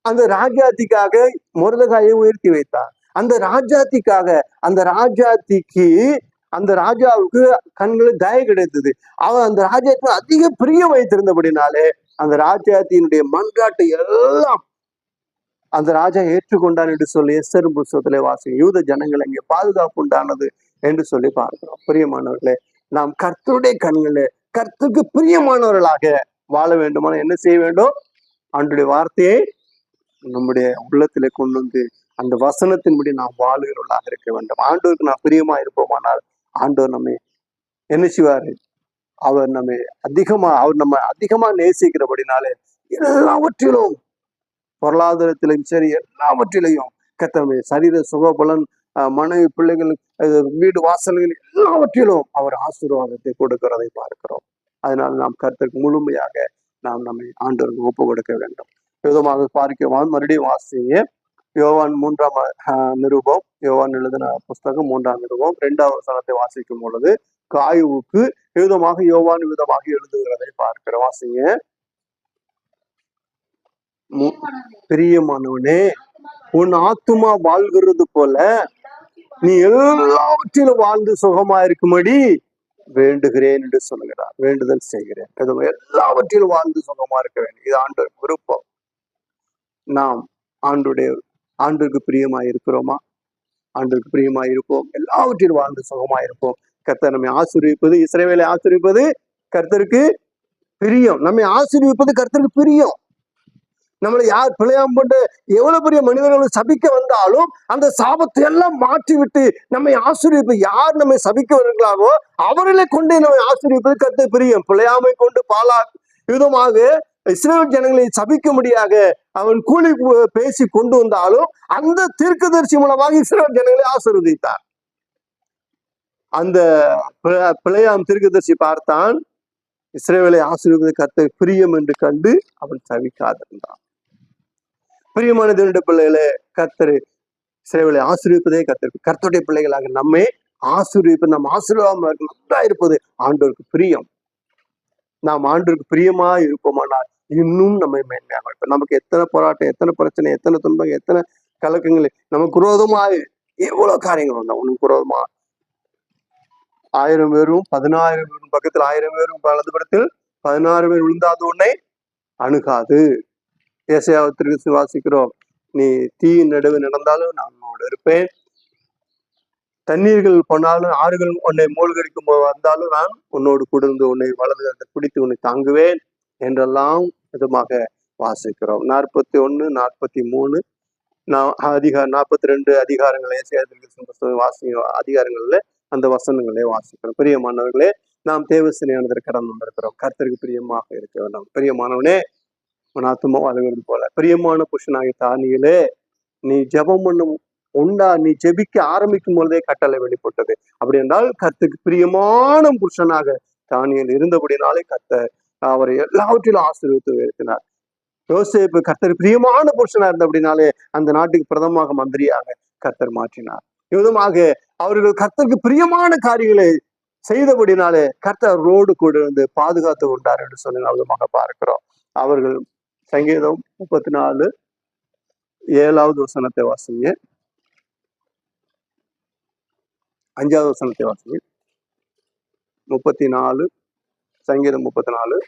அந்த ராஜாத்திக்காக மொர்தெகாயை உயர்த்தி வைத்தார். அந்த ராஜாத்திக்காக அந்த ராஜாவுக்கு கண்களில் தயை கிடைத்தது. அவன் அந்த ராஜாத்தி அதிக பிரியம் வைத்திருந்தபடினாலே அந்த ராஜாத்தியினுடைய மன்றாட்டை எல்லாம் அந்த ராஜா ஏற்றுக்கொண்டான் என்று சொல்லி எஸ்தர் புஸ்தகத்திலே வாசி. யூத ஜனங்கள் அங்கே பாதுகாப்பு உண்டானது என்று சொல்லி பார்க்கிறோம். பிரியமானவர்களே, நாம் கர்த்தருடைய கண்களே கர்த்தருக்கு பிரியமானவர்களாக வாழ வேண்டுமான என்ன செய்ய வேண்டும்? ஆண்டவருடைய வார்த்தையை நம்முடைய உள்ளத்திலே கொண்டு வந்து அந்த வசனத்தின்படி நாம் வாழுகிறவர்களாக இருக்க வேண்டும். ஆண்டவருக்கு நாம் பிரியமா இருப்போமானால் ஆண்டவர் நம்மை என்ன செய்வாரு? அவர் நம்ம அதிகமா நேசிக்கிறபடினாலே எல்லாவற்றிலும், பொருளாதாரத்திலும் சரி எல்லாவற்றிலையும் கர்த்தர் சரீர சுகபலன், மனைவி, பிள்ளைகள், வீடு வாசல்கள் எல்லாவற்றிலும் அவர் ஆசீர்வாதத்தை கொடுக்கிறதை பார்க்கிறோம். அதனால நாம் கர்த்தருக்கு முழுமையாக நாம் நம்மை ஆண்டவருக்கு ஒப்பு கொடுக்க வேண்டும். விதமாக பார்க்கிறோம். மறுபடியும் வாசிங்க யோவான் 3ஆம் நிருபம், யோவான் எழுதின புஸ்தகம் 3ஆம் நிருபம் 2வது வசனத்தை வாசிக்கும் பொழுது காயுவுக்கு விதமாக யோவான் விதமாக எழுதுகிறதை பார்க்கிறோம். வாசிங்க. பிரியமானவனே, உன் ஆத்துமா வாழ்கிறது போல நீ எல்லாவற்றிலும் வாழ்ந்து சுகமா இருக்கும்படி வேண்டுகிறேன் என்று சொல்லுகிறார். வேண்டுதல் செய்கிறேன், எல்லாவற்றிலும் வாழ்ந்து சுகமா இருக்க வேண்டும். இது ஆண்டவர் விருப்பம். நாம் ஆண்டுக்கு பிரியமா இருக்கிறோமா? ஆண்டுக்கு பிரியமா இருப்போம், எல்லாவற்றிலும் வாழ்ந்து சுகமா இருப்போம். கர்த்தர் நம்மை ஆசீர்வதிப்பது, இஸ்ரவேலை ஆசீர்வதிப்பது கர்த்தருக்கு பிரியம். நம்மை ஆசீர்வதிப்பது கர்த்தருக்கு பிரியம். நம்மளை யார் பிழையாம கொண்டு எவ்வளவு பெரிய மனிதர்களை சபிக்க வந்தாலும் அந்த சாபத்தை எல்லாம் மாற்றி விட்டு நம்மை ஆசீர்வதிப்பு, யார் நம்மை சபிக்க வருகிறாரோ அவர்களை கொண்டு நம்மை ஆசீர்வதிப்பது கர்த்தருக்கு பிரியம். பிழையாமை கொண்டு பாலா விதமாக இஸ்ரவேல் ஜனங்களை சபிக்கும்படியாக அவன் கூலி பேசி கொண்டு வந்தாலும் அந்த தீர்க்கதரிசி மூலமாக இஸ்ரவேல் ஜனங்களை ஆசீர்வதித்தார். அந்த பிழையாம் தீர்க்கதரிசி பார்த்தான், இஸ்ரவேலை ஆசீர்வதிப்பது கர்த்தருக்கு பிரியம் என்று கண்டு அவன் சபிக்காதிருந்தான். பிரியமான தேவனுடைய பிள்ளைகளே, கர்த்தர் இஸ்ரவேலை ஆசீர்வதிப்பதே கர்த்தருக்கு, கர்த்தருடைய பிள்ளைகளாக நம்மை ஆசீர்வதிப்பது, நம் ஆசீர்வாதமாக நல்லா இருப்பது ஆண்டவருக்கு பிரியம். நாம் ஆண்டவருக்கு பிரியமா இருப்போமானால் இன்னும் நம்மை மேன்மையாக இருப்போம். நமக்கு எத்தனை போராட்டம், எத்தனை பிரச்சனை, எத்தனை துன்பம், எத்தனை கலக்கங்கள், நமக்கு விரோதமாக எவ்வளவு காரியங்கள் வந்தா உனக்கு விரோதமா 1000 பேரும் 10000 பேரும் பக்கத்தில் 1000 பேரும் வலதுபுறத்தில் 16 பேர் விழுந்தாது உன்னை அணுகாது. ஏசாயாவிற்கு வாசிக்கிறோம், நீ தீயின் நடுவே நடந்தாலும் நான் உன்னோடு இருப்பேன், தண்ணீர்கள் போனாலும் ஆறுகள் உன்னை மூழ்கடிக்கும் வந்தாலும் நான் உன்னோடு குடிந்து உன்னை வலது பிடித்து உன்னை தாங்குவேன் என்றெல்லாம் விதமாக வாசிக்கிறோம். 41, 43, 42 அதிகாரங்களே வாசி அதிகாரங்கள்ல அந்த வசனங்களே வாசிக்கிறோம். பிரியமானவர்களே, நாம் தேவசனையானதற்கு கடந்து வந்திருக்கிறோம். கர்த்தருக்கு பிரியமாக இருக்க வேண்டாம். பிரியமானவனே, உன் ஆத்துமா வாழ்கிறது போல பிரியமான புருஷனாகிய தானியேலே, நீ ஜெபம் பண்ணும் நீ ஜெபிக்க ஆரம்பிக்கும் பொழுதே கட்டளை வெளிப்பட்டது. அப்படி என்றால் கர்த்தருக்கு பிரியமான புருஷனாக தானியேல் இருந்தபடினாலே கர்த்தர் அவரை எல்லாவற்றிலும் ஆசீர்வதித்து உயர்த்தினார். யோசேப்பு கர்த்தருக்கு பிரியமான புருஷனா இருந்தபடினாலே அந்த நாட்டுக்கு பிரதமமாக மந்திரியாக கர்த்தர் மாற்றினார். விதமாக அவர்கள் கர்த்தருக்கு பிரியமான காரியங்களை செய்தபடினாலே கர்த்தர் ரோடு கூட இருந்து பாதுகாத்து கொண்டார் என்று சொல்லி விதமாக பார்க்கிறோம். அவர்கள் சங்கீதம் 34 7வது வசனத்தை வாசிங்க, 5வது வசனத்தை வாசிங்க. 34 சங்கீதம் 34.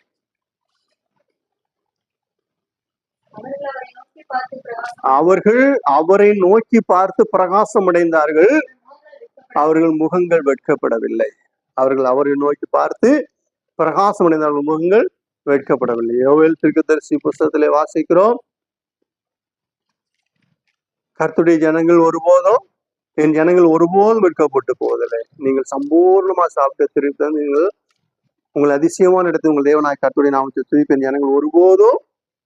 அவர்கள் அவரை நோக்கி பார்த்து பிரகாசம் அடைந்தார்கள், அவர்கள் முகங்கள் வெட்கப்படவில்லை. அவர்கள் அவரை நோக்கி பார்த்து பிரகாசம் அடைந்தார்கள், முகங்கள் வெட்கப்படவில்லை. யோவேல் தீர்க்கதரிசி புஸ்தகத்திலே வாசிக்கிறோம், கர்த்தருடைய ஜனங்கள் ஒருபோதும் என் ஜனங்கள் ஒருபோதும் வெட்கப்பட்டு போவதில்லை. நீங்கள் சம்பூர்ணமா சாப்பிட்ட திருப்பி நீங்கள் உங்கள் அதிசயமான இடத்தில் உங்கள் தேவனாய் கர்த்தருடைய நாமத்தை துதிப்ப என் ஜனங்கள் ஒருபோதும்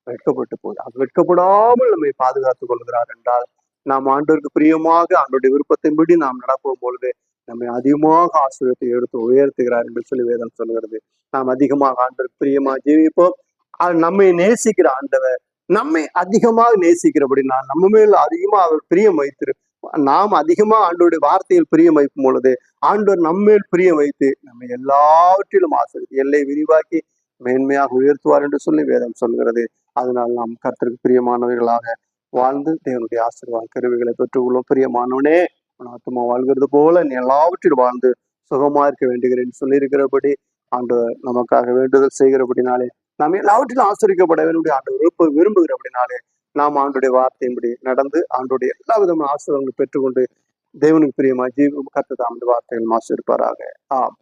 வெட்கப்பட்டு போகுது. அது வெட்கப்படாமல் நம்மை பாதுகாத்துக் கொள்கிறார் என்றால் நாம் ஆண்டவருக்கு பிரியமாக ஆண்டோடைய விருப்பத்தின்படி நாம் நடக்கும் பொழுது நம்மை அதிகமாக ஆசீர்வாதத்தை எடுத்து உயர்த்துகிறார் என்று சொல்லி வேதம் சொல்கிறது. நாம் அதிகமாக ஆண்டவருக்கு பிரியமாக ஜீவிப்போம். நம்மை நேசிக்கிற ஆண்டவர் நம்மை அதிகமாக நேசிக்கிறபடி நான் நம்ம மேல் அதிகமா அவர் பிரியம் வைத்திரு, நாம் அதிகமா ஆண்டோடைய வார்த்தையில் பிரியம் வைக்கும் பொழுது ஆண்டவர் நம்மேல் பிரியம் வைத்து நம்மை எல்லாவற்றிலும் ஆசீர்வதித்து எல்லை விரிவாக்கி மேன்மையாக உயர்த்துவார் என்று சொல்லி வேதம் சொல்கிறது. அதனால் நாம் கர்த்தருக்கு பிரியமானவர்களாக வாழ்ந்து தேவனுடைய ஆசீர்வாத கருவிகளை பெற்றுக்கொள்ளும். பிரியமானவனே, ஆத்மா வாழ்கிறது போல நீ எல்லாவற்றிலும் வாழ்ந்து சுகமா இருக்க வேண்டுகிறேன் சொல்லியிருக்கிறபடி ஆண்டவர் நமக்காக வேண்டுதல் செய்கிறபடினாலே நாம் எல்லாவற்றிலும் ஆசிரியக்கப்பட வேண்டும் ஆண்டவர் விரும்புகிறபடினாலே நாம் ஆண்டுடைய வார்த்தையின்படி நடந்து ஆண்டுடைய எல்லா விதமான ஆசீர்வாதங்களை பெற்றுக்கொண்டு தேவனுக்கு பிரியமா கர்த்தர் தாம் வார்த்தைகள் ஆசீர்வதிப்பாராக. ஆம்.